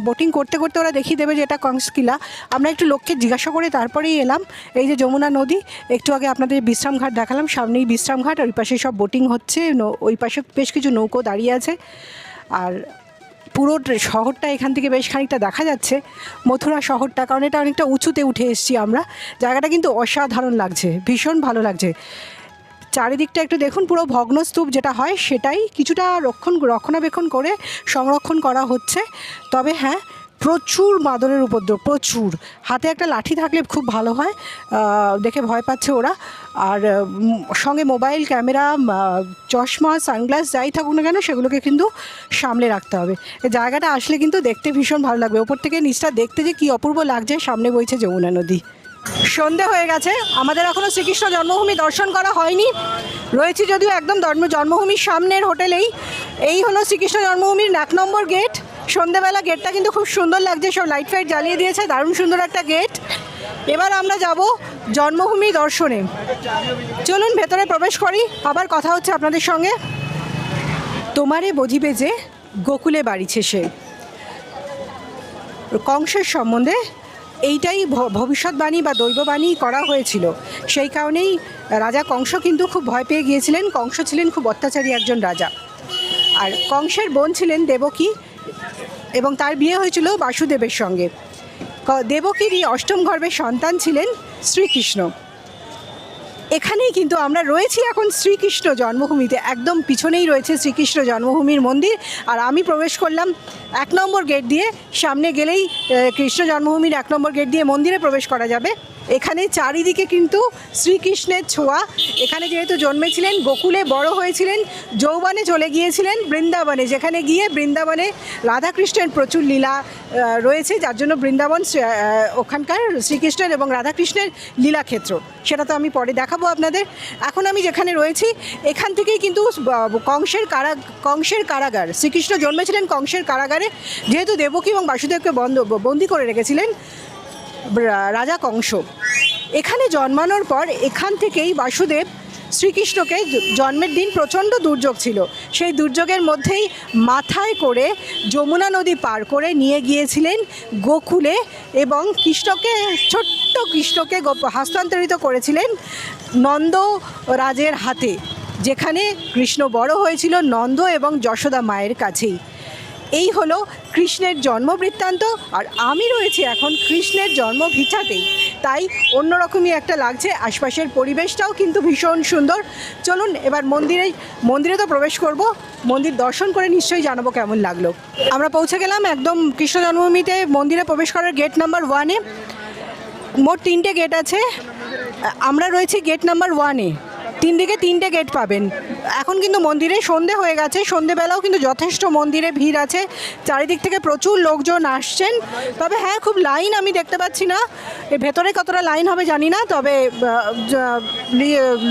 Speaker 1: বোটিং করতে করতে ওরা দেখিয়ে দেবে যে এটা কংস কিলা। আমরা একটু লোককে জিজ্ঞাসা করে তারপরেই এলাম। এই যে যমুনা নদী, একটু আগে আপনাদের বিশ্রাম ঘাট দেখালাম, সামনেই বিশ্রাম ঘাট, ওই পাশে সব বোটিং হচ্ছে, ওই পাশে বেশ কিছু নৌকো দাঁড়িয়ে আছে। আর পুরো শহরটা এখান থেকে বেশ খানিকটা দেখা যাচ্ছে, মথুরা শহরটা, কারণ এটা অনেকটা উঁচুতে উঠে এসেছি আমরা। জায়গাটা কিন্তু অসাধারণ লাগছে, ভীষণ ভালো লাগছে। চারিদিকটা একটু দেখুন, পুরো ভগ্নস্তূপ যেটা হয় সেটাই কিছুটা রক্ষণাবেক্ষণ করে সংরক্ষণ করা হচ্ছে। তবে হ্যাঁ, প্রচুর বাঁদরের উপদ্রব, প্রচুর। হাতে একটা লাঠি থাকলে খুব ভালো হয়, দেখে ভয় পাচ্ছে ওরা। আর সঙ্গে মোবাইল, ক্যামেরা, চশমা, সানগ্লাস যাই থাকুক না কেন, সেগুলোকে কিন্তু সামলে রাখতে হবে। এই জায়গাটা আসলে কিন্তু দেখতে ভীষণ ভালো লাগবে। ওপর থেকে নিচটা দেখতে যে কী অপূর্ব লাগছে, সামনে বইছে যমুনা নদী। সন্ধে হয়ে গেছে, আমাদের এখনও শ্রীকৃষ্ণ জন্মভূমি দর্শন করা হয়নি। রয়েছি যদিও একদম জন্মভূমির সামনের হোটেলেই। এই হলো শ্রীকৃষ্ণ জন্মভূমির 1 নম্বর গেট। সন্ধেবেলা গেটটা কিন্তু খুব সুন্দর লাগছে, সব লাইট ফাইট জ্বালিয়ে দিয়েছে, দারুণ সুন্দর একটা গেট। এবার আমরা যাব জন্মভূমি দর্শনে। চলুন ভেতরে প্রবেশ করি, আবার কথা হচ্ছে আপনাদের সঙ্গে। তোমারে বজিবে যে গোকুলে বাড়িছে সে, কংসের সম্বন্ধে এইটাই ভবিষ্যৎবাণী বা দৈববাণী করা হয়েছিল। সেই কারণেই রাজা কংস কিন্তু খুব ভয় পেয়ে গিয়েছিলেন। কংস ছিলেন খুব অত্যাচারী একজন রাজা, আর কংসের বোন ছিলেন দেবকী এবং তার বিয়ে হয়েছিল বাসুদেবের সঙ্গে। দেবকীরই অষ্টম গর্ভের সন্তান ছিলেন শ্রীকৃষ্ণ। এখানেই কিন্তু আমরা রয়েছি এখন শ্রীকৃষ্ণ জন্মভূমিতে, একদম পিছনেই রয়েছে শ্রীকৃষ্ণ জন্মভূমির মন্দির। আর আমি প্রবেশ করলাম 1 নম্বর গেট দিয়ে। সামনে গেলেই কৃষ্ণ জন্মভূমির 1 নম্বর গেট দিয়ে মন্দিরে প্রবেশ করা যাবে। এখানে চারিদিকে কিন্তু শ্রীকৃষ্ণের ছোঁয়া। এখানে যেহেতু জন্মেছিলেন, গোকুলে বড় হয়েছিলেন, যৌবনে চলে গিয়েছিলেন বৃন্দাবনে, যেখানে গিয়ে বৃন্দাবনে রাধাকৃষ্ণের প্রচুর লীলা রয়েছে, যার জন্য বৃন্দাবন ওখানকার শ্রীকৃষ্ণের এবং রাধাকৃষ্ণের লীলাক্ষেত্র। সেটা তো আমি পরে দেখাবো আপনাদের। এখন আমি যেখানে রয়েছি এখান থেকেই কিন্তু কংসের কারাগার, শ্রীকৃষ্ণ জন্মেছিলেন কংসের কারাগারে, যেহেতু দেবকী এবং বাসুদেবকে বন্দি করে রেখেছিলেন রাজা কংস। এখানে জন্মানোর পর এখান থেকেই বাসুদেব শ্রীকৃষ্ণকে, জন্মের দিন প্রচণ্ড দুর্যোগ ছিল, সেই দুর্যোগের মধ্যেই মাথায় করে যমুনা নদী পার করে নিয়ে গিয়েছিলেন গোকুলে এবং ছোট্ট কৃষ্ণকে হস্তান্তরিত করেছিলেন নন্দ রাজের হাতে, যেখানে কৃষ্ণ বড় হয়েছিল নন্দ এবং যশোদা মায়ের কাছেই। এই হলো কৃষ্ণের জন্ম বৃত্তান্ত। আর আমি রয়েছি এখন কৃষ্ণের জন্মভিটাতেই, তাই অন্যরকমই একটা লাগছে। আশপাশের পরিবেশটাও কিন্তু ভীষণ সুন্দর। চলুন এবার মন্দিরে তো প্রবেশ করব, মন্দির দর্শন করে নিশ্চয়ই জানাবো কেমন লাগলো। আমরা পৌঁছে গেলাম একদম কৃষ্ণ জন্মভূমিতে। মন্দিরে প্রবেশ করার গেট নাম্বার 1-এ। মোট 3টে গেট আছে, আমরা রয়েছি গেট নাম্বার 1-এ। 3 দিকে 3টে গেট পাবেন। এখন কিন্তু মন্দিরে সন্ধে হয়ে গেছে, সন্ধেবেলাও কিন্তু যথেষ্ট মন্দিরে ভিড় আছে, চারিদিক থেকে প্রচুর লোকজন আসছেন। তবে হ্যাঁ, খুব লাইন আমি দেখতে পাচ্ছি না, এর ভেতরে কতটা লাইন হবে জানি না, তবে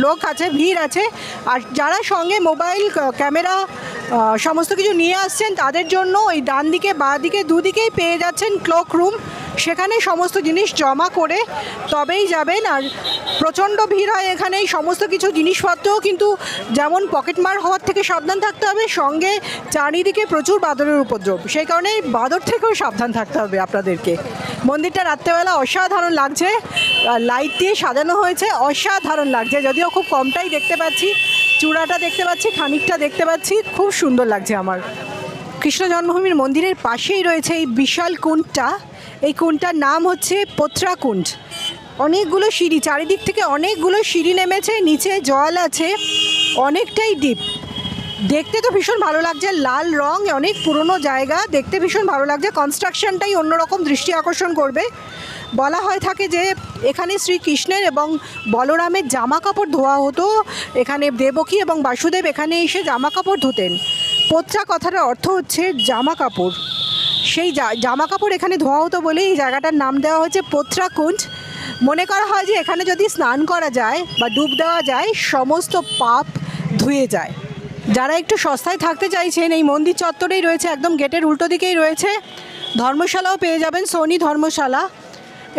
Speaker 1: লোক আছে, ভিড় আছে। আর যারা সঙ্গে মোবাইল, ক্যামেরা সমস্ত কিছু নিয়ে আসছেন তাদের জন্য ওই ডান দিকে বাঁ দিকে দুদিকেই পেয়ে যাচ্ছেন ক্লক রুম, সেখানে সমস্ত জিনিস জমা করে তবেই যাবেন। আর প্রচণ্ড ভিড় হয় এখানে, সমস্ত কিছু জিনিসপত্রও কিন্তু যেমন পকেটমার হওয়ার থেকে সাবধান থাকতে হবে, সঙ্গে চারিদিকে প্রচুর বাদরের উপদ্রব, সেই কারণে বাদর থেকেও সাবধান থাকতে হবে আপনাদেরকে। মন্দিরটা রাত্রেবেলা অসাধারণ লাগছে, লাইট দিয়ে সাজানো হয়েছে, অসাধারণ লাগছে। যদিও খুব কমটাই দেখতে পাচ্ছি, চূড়াটা দেখতে পাচ্ছি, খানিকটা দেখতে পাচ্ছি, খুব সুন্দর লাগছে আমার। কৃষ্ণ জন্মভূমির মন্দিরের পাশেই রয়েছে এই বিশাল কুণ্ডটা। এই কুণ্ডটার নাম হচ্ছে পোত্রা কুণ্ড। অনেকগুলো সিঁড়ি, চারিদিক থেকে অনেকগুলো সিঁড়ি নেমেছে, নিচে জল আছে, অনেকটাই ডিপ। দেখতে তো ভীষণ ভালো লাগছে, লাল রং, অনেক পুরনো জায়গা, দেখতে ভীষণ ভালো লাগছে। কনস্ট্রাকশনটাই অন্যরকম দৃষ্টি আকর্ষণ করবে। বলা হয়ে থাকে যে এখানে শ্রীকৃষ্ণের এবং বলরামের জামা কাপড় ধোয়া হতো, এখানে দেবকী এবং বাসুদেব এখানে এসে জামা কাপড় ধুতেন। পোত্রা কথাটার অর্থ হচ্ছে জামা কাপড়। সেই জামা কাপড় এখানে ধোয়া হতো বলেই এই জায়গাটার নাম দেওয়া হয়েছে পোত্রা কুণ্ড। মনে করা হয় যে এখানে যদি স্নান করা যায় বা ডুব দেওয়া যায়, সমস্ত পাপ ধুয়ে যায়। যারা একটু সস্তায় থাকতে চাইছেন, এই মন্দির চত্বরেই রয়েছে, একদম গেটের উল্টো দিকেই রয়েছে ধর্মশালাও পেয়ে যাবেন, সোনি ধর্মশালা।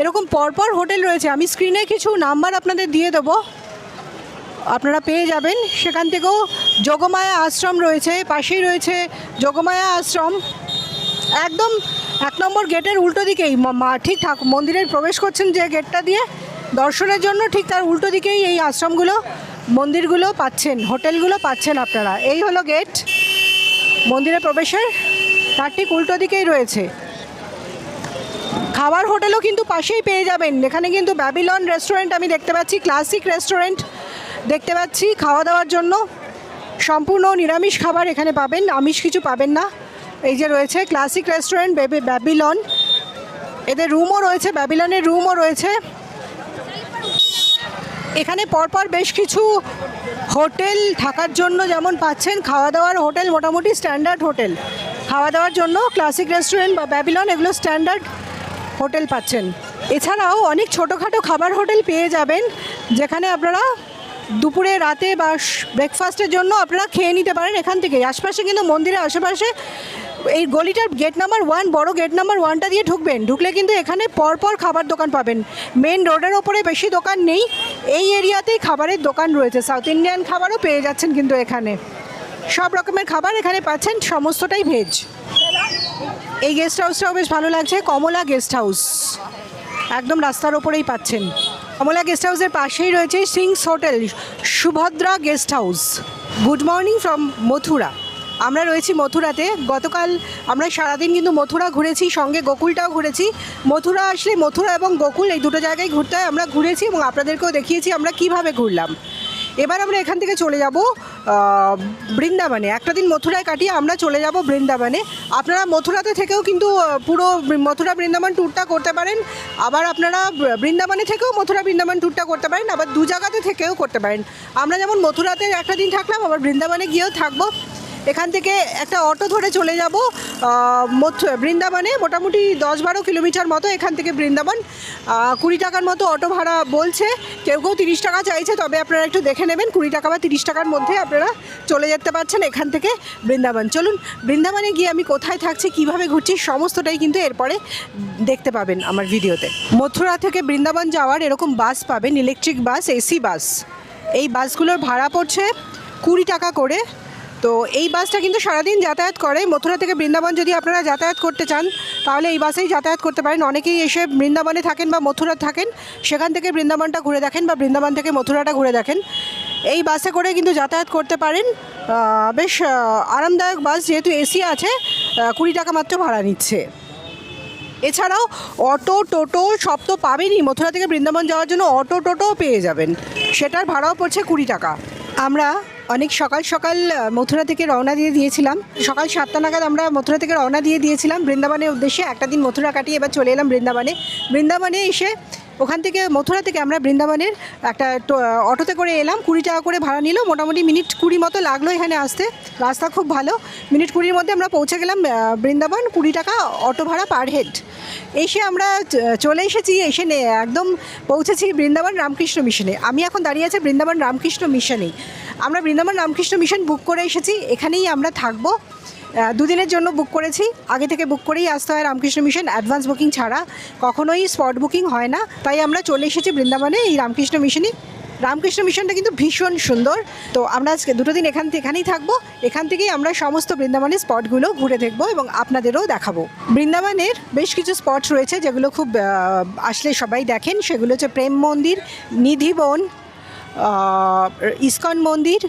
Speaker 1: এরকম পরপর হোটেল রয়েছে, আমি স্ক্রিনে কিছু নাম্বার আপনাদের দিয়ে দেবো, আপনারা পেয়ে যাবেন। সেখান থেকেও যোগমায়া আশ্রম রয়েছে, পাশেই রয়েছে যোগমায়া আশ্রম, একদম 1 নম্বর গেটের উল্টো দিকেই। ঠিক মন্দিরের প্রবেশ করছেন যে গেটটা দিয়ে দর্শনের জন্য, ঠিক তার উল্টো দিকেই এই আশ্রমগুলো, মন্দিরগুলো পাচ্ছেন, হোটেলগুলো পাচ্ছেন আপনারা। এই হলো গেট মন্দিরে প্রবেশের, তার ঠিক উল্টো দিকেই রয়েছে। খাবার হোটেলও কিন্তু পাশেই পেয়ে যাবেন। এখানে কিন্তু ব্যাবিলন রেস্টুরেন্ট আমি দেখতে পাচ্ছি, ক্লাসিক রেস্টুরেন্ট দেখতে পাচ্ছি খাওয়া দাওয়ার জন্য। সম্পূর্ণ নিরামিষ খাবার এখানে পাবেন, আমিষ কিছু পাবেন না। এই যে রয়েছে ক্লাসিক রেস্টুরেন্ট ব্যাবিলন, এদের রুমও রয়েছে, ব্যাবিলনের রুমও রয়েছে। এখানে পরপর বেশ কিছু হোটেল থাকার জন্য যেমন পাচ্ছেন, খাওয়া দাওয়ার হোটেল মোটামুটি স্ট্যান্ডার্ড হোটেল। খাওয়া দাওয়ার জন্য ক্লাসিক রেস্টুরেন্ট বা ব্যাবিলন এগুলো স্ট্যান্ডার্ড হোটেল পাচ্ছেন। এছাড়াও অনেক ছোটোখাটো খাবার হোটেল পেয়ে যাবেন, যেখানে আপনারা দুপুরে রাতে বা ব্রেকফাস্টের জন্য আপনারা খেয়ে নিতে পারেন এখান থেকে। আশপাশে কিন্তু মন্দিরের আশেপাশে এই গলিটার গেট নাম্বার 1, বড় গেট নাম্বার 1টা দিয়ে ঢুকবেন, ঢুকলে কিন্তু এখানে পরপর খাবার দোকান পাবেন। মেন রোডের ওপরে বেশি দোকান নেই, এই এরিয়াতেই খাবারের দোকান রয়েছে। সাউথ ইন্ডিয়ান খাবারও পেয়ে যাচ্ছেন কিন্তু এখানে, সব রকমের খাবার এখানে পাচ্ছেন, সমস্তটাই ভেজ। এই গেস্ট হাউসটাও বেশ ভালো লাগছে, কমলা গেস্ট হাউস, একদম রাস্তার ওপরেই পাচ্ছেন। কমলা গেস্ট হাউসের পাশেই রয়েছে sings hotel, Subhadra guest house. Good morning from Mathura. আমরা রয়েছি মথুরাতে। গতকাল আমরা সারাদিন কিন্তু মথুরা ঘুরেছি, সঙ্গে গোকুলটাও ঘুরেছি। মথুরা আসলে মথুরা এবং গোকুল এই দুটো জায়গায় ঘুরতে হয়, আমরা ঘুরেছি এবং আপনাদেরকেও দেখিয়েছি আমরা কিভাবে ঘুরলাম। এবার আমরা এখান থেকে চলে যাব বৃন্দাবনে। একটা দিন মথুরায় কাটিয়ে আমরা চলে যাব বৃন্দাবনে। আপনারা মথুরাতে থেকেও কিন্তু পুরো মথুরা বৃন্দাবন ট্যুরটা করতে পারেন, আবার আপনারা বৃন্দাবনে থেকেও মথুরা বৃন্দাবন ট্যুরটা করতে পারেন, আবার দু জায়গাতে থেকেও করতে পারেন। আমরা যেমন মথুরাতে একটা দিন থাকলাম, আবার বৃন্দাবনে গিয়েও থাকবো। এখান থেকে একটা অটো ধরে চলে যাব বৃন্দাবনে, মোটামুটি 10-12 কিলোমিটার মতো এখান থেকে বৃন্দাবন। 20 টাকার মতো অটো ভাড়া বলছে, কেউ কেউ 30 টাকা চাইছে, তবে আপনারা একটু দেখে নেবেন, 20 টাকা বা 30 টাকার মধ্যে আপনারা চলে যেতে পারছেন এখান থেকে বৃন্দাবন। চলুন বৃন্দাবনে গিয়ে আমি কোথায় থাকছি, কিভাবে ঘুরছি, সমস্তটাই কিন্তু এরপরে দেখতে পাবেন আমার ভিডিওতে। মথুরা থেকে বৃন্দাবন যাওয়ার এরকম বাস পাবেন, ইলেকট্রিক বাস, এসি বাস। এই বাসগুলোর ভাড়া পড়ছে 20 টাকা করে। তো এই বাসটা কিন্তু সারাদিন যাতায়াত করে। মথুরা থেকে বৃন্দাবন যদি আপনারা যাতায়াত করতে চান তাহলে এই বাসেই যাতায়াত করতে পারেন। অনেকেই এসে বৃন্দাবনে থাকেন বা মথুরা থাকেন, সেখান থেকে বৃন্দাবনটা ঘুরে দেখেন বা বৃন্দাবন থেকে মথুরাটা ঘুরে দেখেন। এই বাসে করে কিন্তু যাতায়াত করতে পারেন। বেশ আরামদায়ক বাস, যেহেতু এসি আছে, 20 টাকা মাত্র ভাড়া নিচ্ছে। এছাড়াও অটো, টোটো সব তো পাবেনই। মথুরা থেকে বৃন্দাবন যাওয়ার জন্য অটো, টোটোও পেয়ে যাবেন, সেটার ভাড়াও পড়ছে 20 টাকা। আমরা অনেক সকাল সকাল মথুরা থেকে রওনা দিয়ে দিয়েছিলাম, সকাল 7টা নাগাদ আমরা মথুরা থেকে রওনা দিয়ে দিয়েছিলাম বৃন্দাবনের উদ্দেশ্যে। একটা দিন মথুরা কাটিয়ে এবার চলে এলাম বৃন্দাবনে। বৃন্দাবনে এসে ওখান থেকে মথুরা থেকে আমরা বৃন্দাবনের একটা অটোতে করে এলাম। 20 টাকা করে ভাড়া নিল, মোটামুটি মিনিট 20 মতো লাগলো এখানে আসতে। রাস্তা খুব ভালো, মিনিট 20-র মধ্যে আমরা পৌঁছে গেলাম বৃন্দাবন। 20 টাকা অটো ভাড়া পার হেড। এসে আমরা চলে এসেছি, একদম পৌঁছেছি বৃন্দাবন রামকৃষ্ণ মিশনে। আমি এখন দাঁড়িয়ে আছি বৃন্দাবন রামকৃষ্ণ মিশনেই। আমরা বৃন্দাবন রামকৃষ্ণ মিশন বুক করে এসেছি, এখানেই আমরা থাকবো। 2 দিনের জন্য বুক করেছি, আগে থেকে বুক করেই আসতে হয় রামকৃষ্ণ মিশন, অ্যাডভান্স বুকিং ছাড়া কখনোই স্পট বুকিং হয় না। তাই আমরা চলে এসেছি বৃন্দাবনে এই রামকৃষ্ণ মিশনে। রামকৃষ্ণ মিশনটা কিন্তু ভীষণ সুন্দর। তো আমরা আজকে 2 দিন এখানেই থাকবো। এখান থেকেই আমরা সমস্ত বৃন্দাবনের স্পটগুলো ঘুরে দেখবো এবং আপনাদেরও দেখাবো। বৃন্দাবনের বেশ কিছু স্পট রয়েছে যেগুলো খুব আসলে সবাই দেখেন। সেগুলো হচ্ছে প্রেম মন্দির, নিধিবন, ইস্কন মন্দির,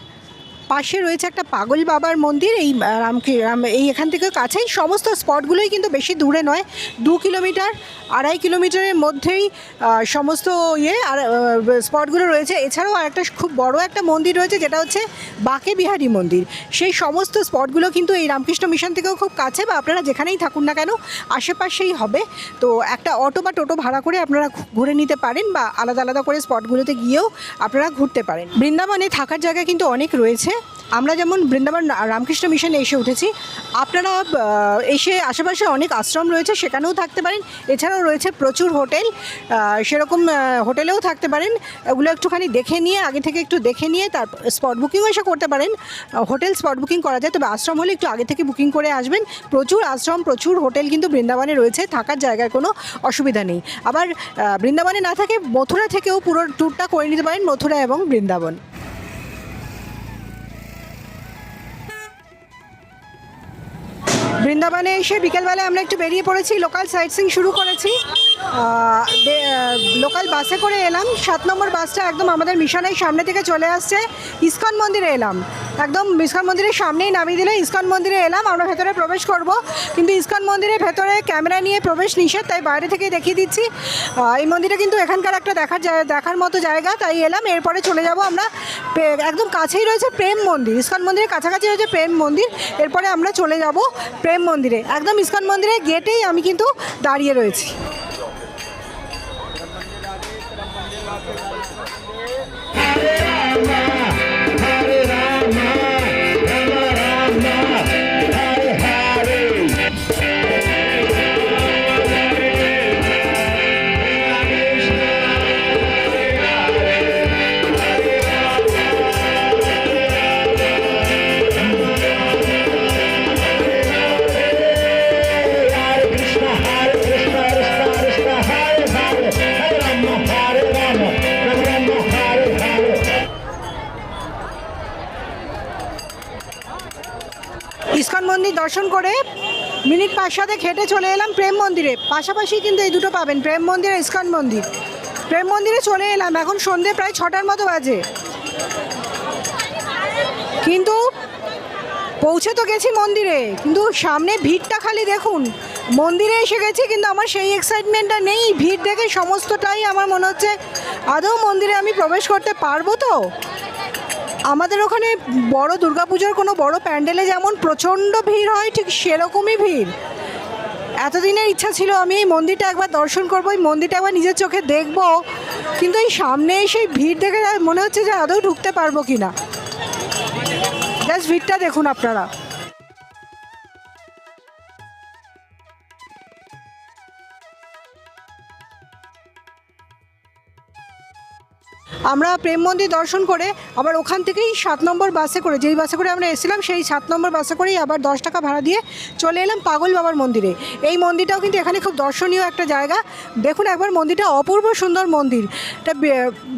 Speaker 1: পাশে রয়েছে একটা পাগল বাবার মন্দির। এই এখান থেকে কাছেই সমস্ত স্পটগুলোই কিন্তু বেশি দূরে নয়, 2 কিলোমিটার 2.5 কিলোমিটারের মধ্যেই সমস্ত স্পটগুলো রয়েছে। এছাড়াও আরেকটা খুব বড় একটা মন্দির রয়েছে, যেটা হচ্ছে বাঁকে বিহারী মন্দির। সেই সমস্ত স্পটগুলো কিন্তু এই রামকৃষ্ণ মিশন থেকেও খুব কাছে, বা আপনারা যেখানেই থাকুন না কেন আশেপাশেই হবে। তো একটা অটো বা টোটো ভাড়া করে আপনারা ঘুরে নিতে পারেন, বা আলাদা আলাদা করে স্পটগুলোতে গিয়েও আপনারা ঘুরতে পারেন। বৃন্দাবনে থাকার জায়গা কিন্তু অনেক রয়েছে। আমরা যেমন বৃন্দাবন রামকৃষ্ণ মিশনে এসে উঠেছি, আপনারা এসে আশেপাশে অনেক আশ্রম রয়েছে, সেখানেও থাকতে পারেন। এছাড়াও রয়েছে প্রচুর হোটেল, সেরকম হোটেলেও থাকতে পারেন। ওগুলো একটুখানি দেখে নিয়ে, আগে থেকে একটু দেখে নিয়ে তারপর স্পট বুকিংও এসে করতে পারেন। হোটেল স্পট বুকিং করা যায়, তবে আশ্রম হলে একটু আগে থেকে বুকিং করে আসবেন। প্রচুর আশ্রম, প্রচুর হোটেল কিন্তু বৃন্দাবনে রয়েছে, থাকার জায়গার কোনো অসুবিধা নেই। আবার বৃন্দাবনে না থাকে মথুরা থেকেও পুরো ট্যুরটা করে নিতে পারেন, মথুরা এবং বৃন্দাবন। বৃন্দাবনে এসে বিকেলবেলায় আমরা একটু বেরিয়ে পড়েছি, লোকাল সাইট সিইং শুরু করেছি। লোকাল বাসে করে এলাম। 7 নম্বর বাসটা একদম আমাদের মিশনের সামনে থেকে চলে আসছে। ইস্কন মন্দিরে এলাম, একদম ইস্কন মন্দিরের সামনেই নামিয়ে দিলে ইস্কন মন্দিরে এলাম। আমরা ভেতরে প্রবেশ করব, কিন্তু ইস্কন মন্দিরের ভেতরে ক্যামেরা নিয়ে প্রবেশ নিষেধ, তাই বাইরে থেকেই দেখিয়ে দিচ্ছি। এই মন্দিরটা কিন্তু এখানকার একটা দেখার মতো জায়গা, তাই এলাম। এরপরে চলে যাব আমরা, একদম কাছেই রয়েছে প্রেম মন্দির। ইস্কন মন্দিরের কাছাকাছি রয়েছে প্রেম মন্দির। এরপরে আমরা চলে যাব প্রেম মন্দিরে। একদম ইস্কন মন্দিরের গেটেই আমি কিন্তু দাঁড়িয়ে রয়েছি। দর্শন করে মিনিট 5-7 হেঁটে চলে এলাম প্রেম মন্দিরে। পাশাপাশি কিন্তু এই দুটো পাবেন, প্রেম মন্দির আর ইস্কন মন্দির। প্রেম মন্দিরে চলে এলাম, এখন সন্ধে প্রায় 6টার মতো বাজে, কিন্তু পৌঁছে তো গেছি মন্দিরে, কিন্তু সামনে ভিড়টা খালি দেখুন। মন্দিরে এসে গেছি কিন্তু আমার সেই এক্সাইটমেন্টটা নেই। ভিড় দেখে সমস্তটাই আমার মনে হচ্ছে আদৌ মন্দিরে আমি প্রবেশ করতে পারবো তো। আমাদের ওখানে বড় দুর্গাপুজোর কোনো বড় প্যান্ডেলে যেমন প্রচণ্ড ভিড় হয়, ঠিক সেরকমই ভিড়। এতদিনের ইচ্ছা ছিল আমি এই মন্দিরটা একবার দর্শন করবো, এই মন্দিরটা একবার নিজের চোখে দেখবো, কিন্তু এই সামনে এসে ভিড় দেখে মনে হচ্ছে যে আদৌ ঢুকতে পারবো কি না। জাস্ট ভিড়টা দেখুন আপনারা। আমরা প্রেম মন্দির দর্শন করে আবার ওখান থেকেই 7 নম্বর বাসে করে, যেই বাসে করে আমরা এসেছিলাম সেই 7 নম্বর বাসে করেই আবার 10 টাকা ভাড়া দিয়ে চলে এলাম পাগল বাবার মন্দিরে। এই মন্দিরটাও কিন্তু এখানে খুব দর্শনীয় একটা জায়গা। দেখুন একবার মন্দিরটা, অপূর্ব সুন্দর মন্দির। এটা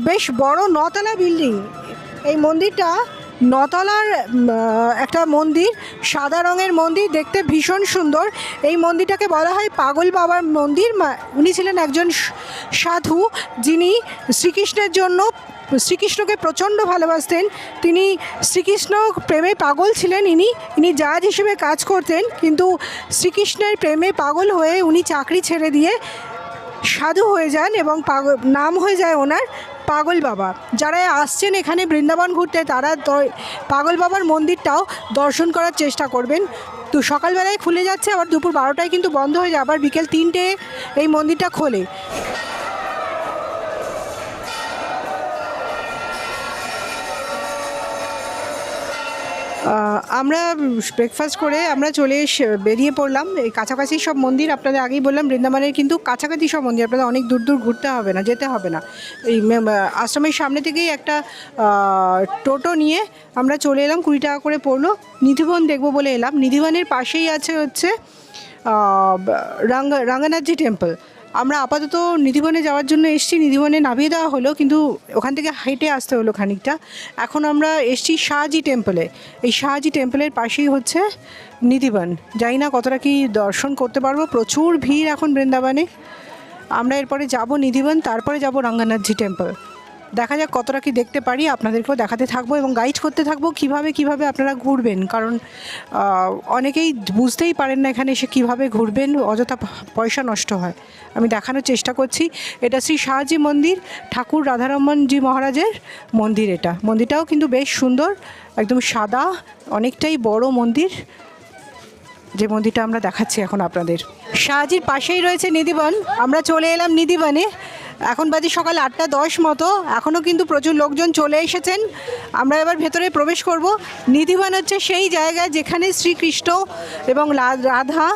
Speaker 1: বেশ বড় 9তলা বিল্ডিং। এই মন্দিরটা 9তলার একটা মন্দির, সাদা রঙের মন্দির, দেখতে ভীষণ সুন্দর। এই মন্দিরটাকে বলা হয় পাগল বাবার মন্দির। উনি ছিলেন একজন সাধু, যিনি শ্রীকৃষ্ণকে প্রচণ্ড ভালোবাসতেন। তিনি শ্রীকৃষ্ণ প্রেমে পাগল ছিলেন। ইনি জাজ হিসেবে কাজ করতেন, কিন্তু শ্রীকৃষ্ণের প্রেমে পাগল হয়ে উনি চাকরি ছেড়ে দিয়ে সাধু হয়ে যান এবং নাম হয়ে যায় ওনার পাগল বাবা। যারা আসছেন এখানে বৃন্দাবন ঘুরতে, তারা পাগল বাবার মন্দিরটাও দর্শন করার চেষ্টা করবেন। তো সকালবেলায় খুলে যাচ্ছে, আবার দুপুর 12টায় কিন্তু বন্ধ হয়ে যায়, আবার বিকেল 3টে এই মন্দিরটা খোলে। আমরা ব্রেকফাস্ট করে আমরা বেরিয়ে পড়লাম। এই কাছাকাছি সব মন্দির, আপনাদের আগেই বললাম বৃন্দাবনের কিন্তু কাছাকাছি সব মন্দির, আপনাদের অনেক দূর দূর ঘুরতে হবে না, যেতে হবে না। এই আশ্রমের সামনে থেকেই একটা টোটো নিয়ে আমরা চলে এলাম। 20 টাকা করে পড়লো। নিধিবন দেখবো বলে এলাম। নিধিবনের পাশেই আছে হচ্ছে রঙ্গনাথজি টেম্পল। আমরা আপাতত নিধিবনে যাওয়ার জন্য এসেছি, নিধিবনে নামিয়ে দেওয়া হলো, কিন্তু ওখান থেকে হেঁটে আসতে হলো খানিকটা। এখন আমরা এসেছি শাহজি টেম্পলে। এই শাহজি টেম্পলের পাশেই হচ্ছে নিধিবন। জানি না কতটা কি দর্শন করতে পারবো, প্রচুর ভিড় এখন বৃন্দাবনে। আমরা এরপরে যাব নিধিবন, তারপরে যাব রঙ্গনাথজি টেম্পল। দেখা যাক কতটা কি দেখতে পারি, আপনাদেরকেও দেখাতে থাকবো এবং গাইড করতে থাকবো কিভাবে আপনারা ঘুরবেন। কারণ অনেকেই বুঝতেই পারেন না এখানে এসে কীভাবে ঘুরবেন, অযথা পয়সা নষ্ট হয়। আমি দেখানোর চেষ্টা করছি। এটা শ্রী শাহজি মন্দির, ঠাকুর রাধারমণজি মহারাজের মন্দির। মন্দিরটাও কিন্তু বেশ সুন্দর, একদম সাদা, অনেকটাই বড় মন্দির, যে মন্দিরটা আমরা দেখাচ্ছি এখন আপনাদের। শাহজির পাশেই রয়েছে নিধিবন। আমরা চলে এলাম নিধিবনে। এখন বাজে সকাল 8:10 মতো, এখনও কিন্তু প্রচুর লোকজন চলে এসেছেন। আমরা এবার ভেতরে প্রবেশ করব। নিধিবন হচ্ছে সেই জায়গা যেখানে শ্রীকৃষ্ণ এবং রাধা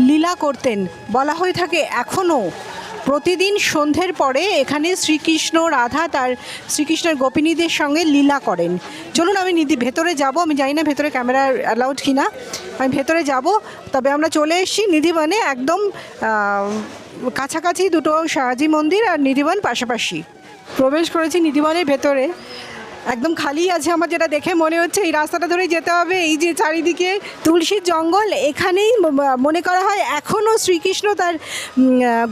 Speaker 1: লীলা করতেন। বলা হয়ে থাকে এখনও প্রতিদিন সন্ধ্যের পরে এখানে শ্রীকৃষ্ণ রাধা তার শ্রীকৃষ্ণের গোপিনীদের সঙ্গে লীলা করেন। চলুন আমি ভেতরে যাব। আমি জানি না ভেতরে ক্যামেরা অ্যালাউড কিনা, আমি ভেতরে যাব। তবে আমরা চলে এসেছি নিধিবনে, একদম কাছাকাছি দুটো শাহজি মন্দির আর নিধিবন পাশাপাশি। প্রবেশ করেছি নিধিবনের ভেতরে, একদম খালি আছে। আমার যেটা দেখে মনে হচ্ছে এই রাস্তাটা ধরেই যেতে হবে। এই যে চারিদিকে তুলসীর জঙ্গল, এখানেই মনে করা হয় এখনও শ্রীকৃষ্ণ তার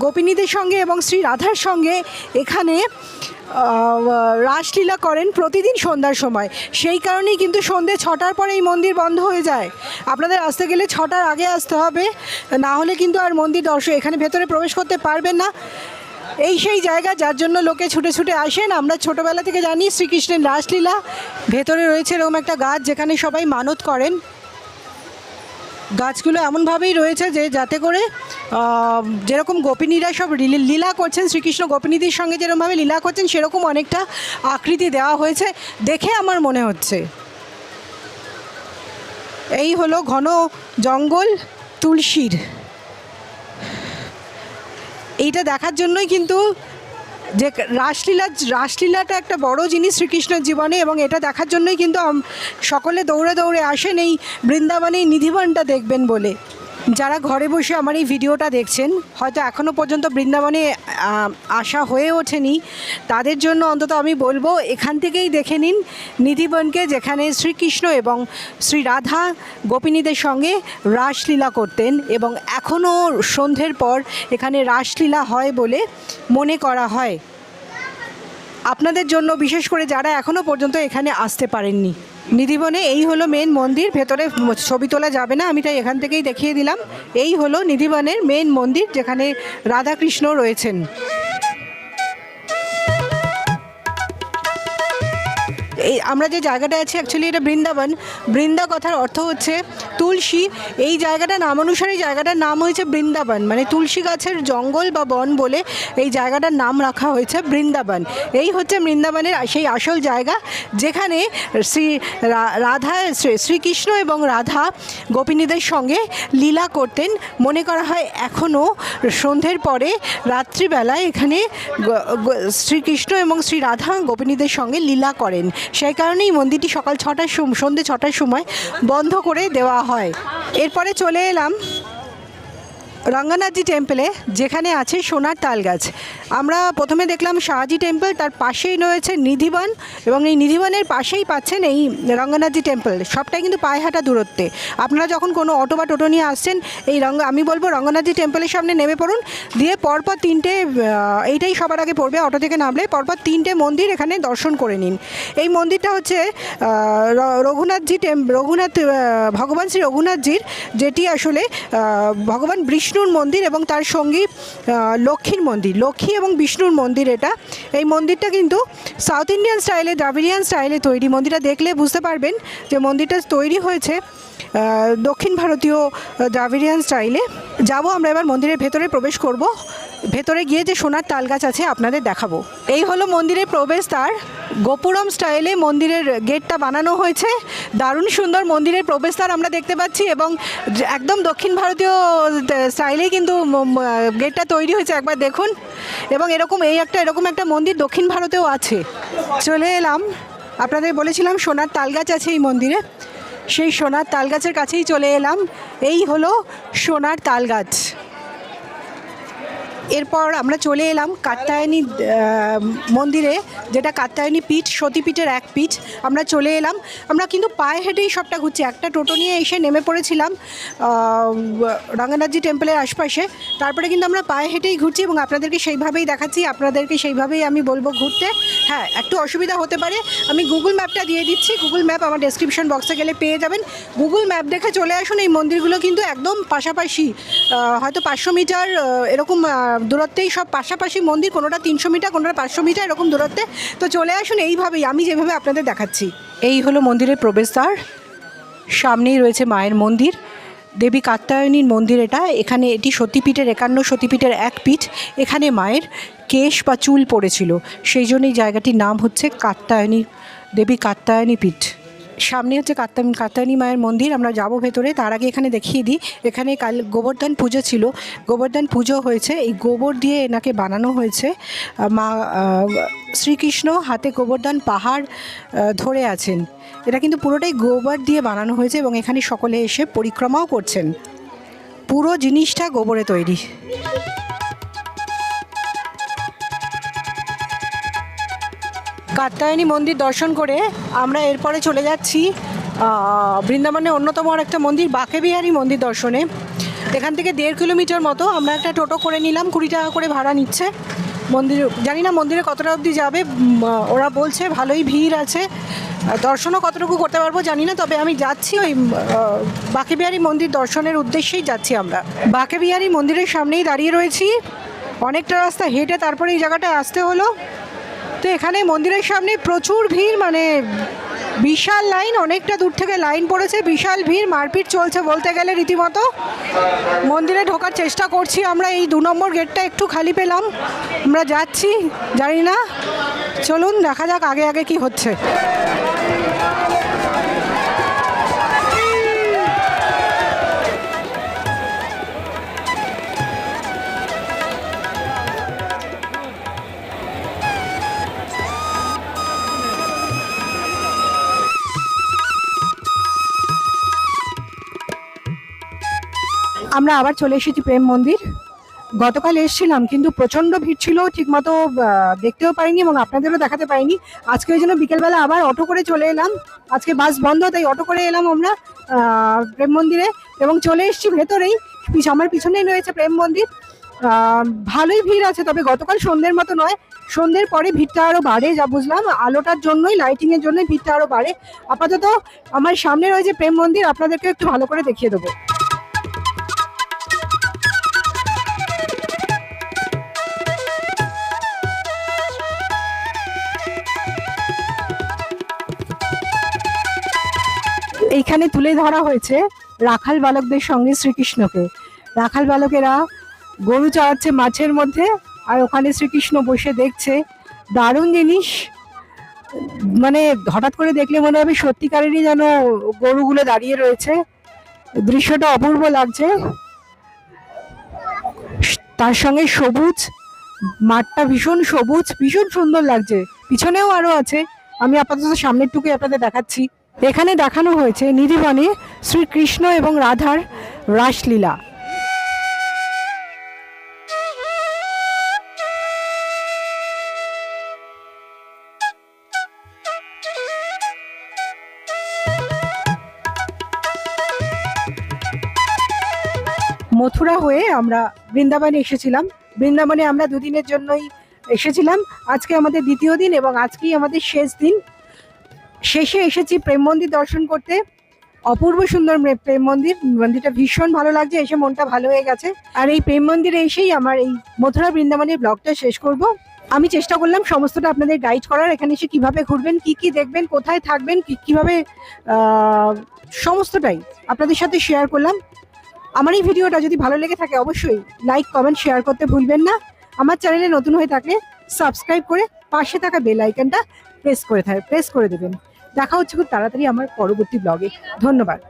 Speaker 1: গোপিনীদের সঙ্গে এবং শ্রী রাধার সঙ্গে এখানে রাসলীলা করেন প্রতিদিন সন্ধ্যার সময়। সেই কারণেই কিন্তু সন্ধ্যে 6টার পরে এই মন্দির বন্ধ হয়ে যায়। আপনাদের আসতে গেলে 6টার আগে আসতে হবে, না হলে কিন্তু আর মন্দির এখানে ভেতরে প্রবেশ করতে পারবেন না। এই সেই জায়গা যার জন্য লোকে ছুটে ছুটে আসেন। আমরা ছোটোবেলা থেকে জানি শ্রীকৃষ্ণের রাসলীলা। ভেতরে রয়েছে এরকম একটা গাছ যেখানে সবাই মানত করেন। গাছগুলো এমনভাবেই রয়েছে যে যাতে করে যেরকম গোপিনীরা সব লীলা করছেন, শ্রীকৃষ্ণ গোপিনীদের সঙ্গে যেরকমভাবে লীলা করছেন সেরকম অনেকটা আকৃতি দেওয়া হয়েছে দেখে আমার মনে হচ্ছে। এই হলো ঘন জঙ্গল তুলসীর। এইটা দেখার জন্যই কিন্তু যে রাসলীলাটা একটা বড় জিনিস শ্রীকৃষ্ণের জীবনে, এবং এটা দেখার জন্যই কিন্তু সকলে দৌড়ে দৌড়ে আসেন এই বৃন্দাবনে নিধিবনটা দেখবেন বলে। যারা ঘরে বসে আমার এই ভিডিওটা দেখছেন, হয়তো এখনও পর্যন্ত বৃন্দাবনে আসা হয়ে ওঠেনি, তাদের জন্য অন্তত আমি বলবো এখান থেকেই দেখে নিন নিধিবনকে, যেখানে শ্রীকৃষ্ণ এবং শ্রী রাধা গোপিনীদের সঙ্গে রাসলীলা করতেন এবং এখনও সন্ধ্যের পর এখানে রাসলীলা হয় বলে মনে করা হয়। আপনাদের জন্য বিশেষ করে যারা এখনও পর্যন্ত এখানে আসতে পারেননি। নিধিবনে এই হলো মেন মন্দির, ভেতরে ছবি তোলা যাবে না, আমি তাই এখান থেকেই দেখিয়ে দিলাম। এই হলো নিধিবনের মেন মন্দির, যেখানে রাধাকৃষ্ণ রয়েছেন। এই আমরা যে জায়গাটা আছি অ্যাকচুয়ালি এটা বৃন্দাবন। বৃন্দা কথার অর্থ হচ্ছে তুলসী। এই জায়গাটা নাম অনুসারে জায়গাটার নাম হয়েছে বৃন্দাবন, মানে তুলসী গাছের জঙ্গল বা বন বলে এই জায়গাটার নাম রাখা হয়েছে বৃন্দাবন। এই হচ্ছে বৃন্দাবনের সেই আসল জায়গা, যেখানে রাধা শ্রীকৃষ্ণ এবং রাধা গোপিনীদের সঙ্গে লীলা করতেন। মনে করা হয় এখনও সন্ধ্যের পরে রাত্রিবেলায় এখানে শ্রীকৃষ্ণ এবং শ্রী রাধা গোপিনীদের সঙ্গে লীলা করেন। সেই কারণেই মন্দিরটি সকাল 6টার সন্ধ্যে 6টার সময় বন্ধ করে দেওয়া হয়। এরপরে চলে এলাম রঙ্গনাথজি টেম্পলে, যেখানে আছে সোনার তাল গাছ। আমরা প্রথমে দেখলাম শাহজি টেম্পল, তার পাশেই রয়েছে নিধিবন এবং এই নিধিবনের পাশেই পাচ্ছেন এই রঙ্গনাথজি টেম্পল। সবটাই কিন্তু পায়ে হাঁটা দূরত্বে। আপনারা যখন কোনো অটো বা টোটো নিয়ে আসছেন আমি বলবো রঙ্গনাথজি টেম্পলের সামনে নেমে পড়ুন, দিয়ে পরপর 3টে, এইটাই সবার আগে পড়বে অটো থেকে নামলে, পরপর 3টে মন্দির এখানে দর্শন করে নিন। এই মন্দিরটা হচ্ছে ভগবান শ্রী রঘুনাথজির, যেটি আসলে ভগবান বিষ্ণুর মন্দির এবং তার সঙ্গী লক্ষ্মীর মন্দির, লক্ষ্মী এবং বিষ্ণুর মন্দির এটা। এই মন্দিরটা কিন্তু সাউথ ইন্ডিয়ান স্টাইলে, দ্রাবিড়িয়ান স্টাইলে তৈরি। মন্দিরটা দেখলে বুঝতে পারবেন যে মন্দিরটা তৈরি হয়েছে দক্ষিণ ভারতীয় দ্রাবিড়িয়ান স্টাইলে। যাব আমরা এবার মন্দিরের ভেতরে প্রবেশ করব। ভেতরে গিয়ে যে সোনার তাল গাছ আছে আপনাদের দেখাবো। এই হলো মন্দিরের প্রবেশদ্বার। গোপুরম স্টাইলে মন্দিরের গেটটা বানানো হয়েছে, দারুণ সুন্দর মন্দিরের প্রবেশদ্বার আমরা দেখতে পাচ্ছি এবং একদম দক্ষিণ ভারতীয় স্টাইলেই কিন্তু গেটটা তৈরি হয়েছে, একবার দেখুন। এবং এরকম একটা মন্দির দক্ষিণ ভারতেও আছে। চলে এলাম, আপনাদের বলেছিলাম সোনার তাল গাছ আছে এই মন্দিরে, সেই সোনার তাল গাছের কাছেই চলে এলাম। এই হলো সোনার তাল গাছ। এরপর আমরা চলে এলাম কাত্যায়নী মন্দিরে, যেটা কাত্যায়নী পীঠ, সতীপীঠের এক পীঠ। আমরা চলে এলাম, আমরা কিন্তু পায়ে হেঁটেই সবটা ঘুরছি। একটা টোটো নিয়ে এসে নেমে পড়েছিলাম রঙ্গনাথজি টেম্পলের আশপাশে, তারপরে কিন্তু আমরা পায়ে হেঁটেই ঘুরছি এবং আপনাদেরকে সেইভাবেই দেখাচ্ছি, আপনাদেরকে সেইভাবেই আমি বলবো ঘুরতে। হ্যাঁ, একটু অসুবিধা হতে পারে, আমি গুগল ম্যাপটা দিয়ে দিচ্ছি। গুগল ম্যাপ আমার ডেসক্রিপশন বক্সে গেলে পেয়ে যাবেন। গুগল ম্যাপ দেখে চলে আসুন। এই মন্দিরগুলো কিন্তু একদম পাশাপাশি, হয়তো 500 মিটার এরকম দূরত্বেই সব পাশাপাশি মন্দির, কোনোটা 300 মিটার, কোনোটা 500 মিটার এরকম দূরত্বে। তো চলে আসুন এইভাবেই, আমি যেভাবে আপনাদের দেখাচ্ছি। এই হলো মন্দিরের প্রবেশদ্বার, সামনেই রয়েছে মায়ের মন্দির, দেবী কাত্যায়নীর মন্দির এটা। এখানে এটি সতীপীঠের 51 সতীপীঠের এক পীঠ। এখানে মায়ের কেশ বা চুল পড়েছিল, সেই জন্যই জায়গাটির নাম হচ্ছে কাত্যায়নী, দেবী কাত্যায়নী পীঠ। সামনে হচ্ছে কাত্যায়নী মায়ের মন্দির। আমরা যাব ভেতরে, তার আগে এখানে দেখিয়ে দিই, এখানে কাল গোবর্ধন পুজো ছিল, গোবর্ধন পুজো হয়েছে। এই গোবর দিয়ে এনাকে বানানো হয়েছে। মা শ্রীকৃষ্ণ হাতে গোবর্ধন পাহাড় ধরে আছেন। এটা কিন্তু পুরোটাই গোবর দিয়ে বানানো হয়েছে এবং এখানে সকলে এসে পরিক্রমাও করছেন। পুরো জিনিসটা গোবরে তৈরি। কাত্যায়নী মন্দির দর্শন করে আমরা এরপরে চলে যাচ্ছি বৃন্দাবনের অন্যতম আর একটা মন্দির বাঁকেবিহারী মন্দির দর্শনে। এখান থেকে 1.5 কিলোমিটার মতো। আমরা একটা টোটো করে নিলাম, 20 টাকা করে ভাড়া নিচ্ছে। মন্দির জানি না মন্দিরে কতটা অবধি যাবে, ওরা বলছে ভালোই ভিড় আছে, দর্শনও কতটুকু করতে পারবো জানি না, তবে আমি যাচ্ছি ওই বাঁকেবিহারী মন্দির দর্শনের উদ্দেশ্যেই যাচ্ছি। আমরা বাঁকেবিহারী মন্দিরের সামনেই দাঁড়িয়ে রয়েছি, অনেকটা রাস্তা হেঁটে তারপরে এই জায়গাটায় আসতে হলো। তো এখানে মন্দিরের সামনে প্রচুর ভিড়, মানে বিশাল লাইন, অনেকটা দূর থেকে লাইন পড়েছে, বিশাল ভিড়, মারপিট চলছে বলতে গেলে রীতিমতো। মন্দিরে ঢোকার চেষ্টা করছি আমরা, এই 2 নম্বর গেটটা একটু খালি পেলাম, আমরা যাচ্ছি, জানি না, চলুন দেখা যাক আগে আগে কি হচ্ছে। আমরা আবার চলে এসেছি প্রেম মন্দির। গতকাল এসেছিলাম কিন্তু প্রচণ্ড ভিড় ছিল, ঠিকমতো দেখতেও পারিনি এবং আপনাদেরও দেখাতে পারিনি। আজকে ওই জন্য বিকেলবেলা আবার অটো করে চলে এলাম। আজকে বাস বন্ধ, তাই অটো করে এলাম আমরা প্রেম মন্দিরে এবং চলে এসেছি ভেতরেই। আমার পিছনেই রয়েছে প্রেম মন্দির। ভালোই ভিড় আছে, তবে গতকাল সন্ধ্যের মতো নয়, সন্ধ্যের পরে ভিড়টা আরও বাড়ে, যা বুঝলাম আলোটার জন্যই, লাইটিংয়ের জন্যই ভিড়টা আরও বাড়ে। আপাতত আমার সামনে রয়েছে প্রেম মন্দির, আপনাদেরকে একটু ভালো করে দেখিয়ে দেবো। এইখানে তুলে ধরা হয়েছে রাখাল বালকদের সঙ্গে শ্রীকৃষ্ণকে। রাখাল বালকেরা গরু চড়াচ্ছে মাঠের মধ্যে, আর ওখানে শ্রীকৃষ্ণ বসে দেখছে। দারুণ জিনিস, মানে হঠাৎ করে দেখলে মনে হবে সত্যিকারেরই যেন গরুগুলো দাঁড়িয়ে রয়েছে। দৃশ্যটা অপূর্ব লাগছে, তার সঙ্গে সবুজ, মাঠটা ভীষণ সবুজ, ভীষণ সুন্দর লাগছে। পিছনেও আরো আছে, আমি আপাতত সামনের টুকুই আপনাদের দেখাচ্ছি। এখানে দেখানো হয়েছে নিধিবনে শ্রীকৃষ্ণ এবং রাধার রাসলীলা। মথুরা হয়ে আমরা বৃন্দাবনে এসেছিলাম। বৃন্দাবনে আমরা দুদিনের জন্যই এসেছিলাম। আজকে আমাদের দ্বিতীয় দিন এবং আজকেই আমাদের শেষ দিন। শেষে এসেছি প্রেম মন্দির দর্শন করতে। অপূর্ব সুন্দর প্রেম মন্দির, মন্দিরটা ভীষণ ভালো লাগছে, এসে মনটা ভালো হয়ে গেছে। আর এই প্রেম মন্দিরে এসেই আমার এই মথুরা বৃন্দাবনের ব্লগটা শেষ করব। আমি চেষ্টা করলাম সমস্তটা আপনাদের গাইড করার, এখানে এসে কিভাবে ঘুরবেন, কি কি দেখবেন, কোথায় থাকবেন, কিভাবে সমস্তটাই আপনাদের সাথে শেয়ার করলাম। আমার এই ভিডিওটা যদি ভালো লেগে থাকে অবশ্যই লাইক, কমেন্ট, শেয়ার করতে ভুলবেন না। আমার চ্যানেলে নতুন হয়ে থাকলে সাবস্ক্রাইব করে পাশে থাকা বেল আইকনটা প্রেস করে দেবেন। দেখা হচ্ছে খুব তাড়াতাড়ি আমার পরবর্তী ব্লগে। ধন্যবাদ।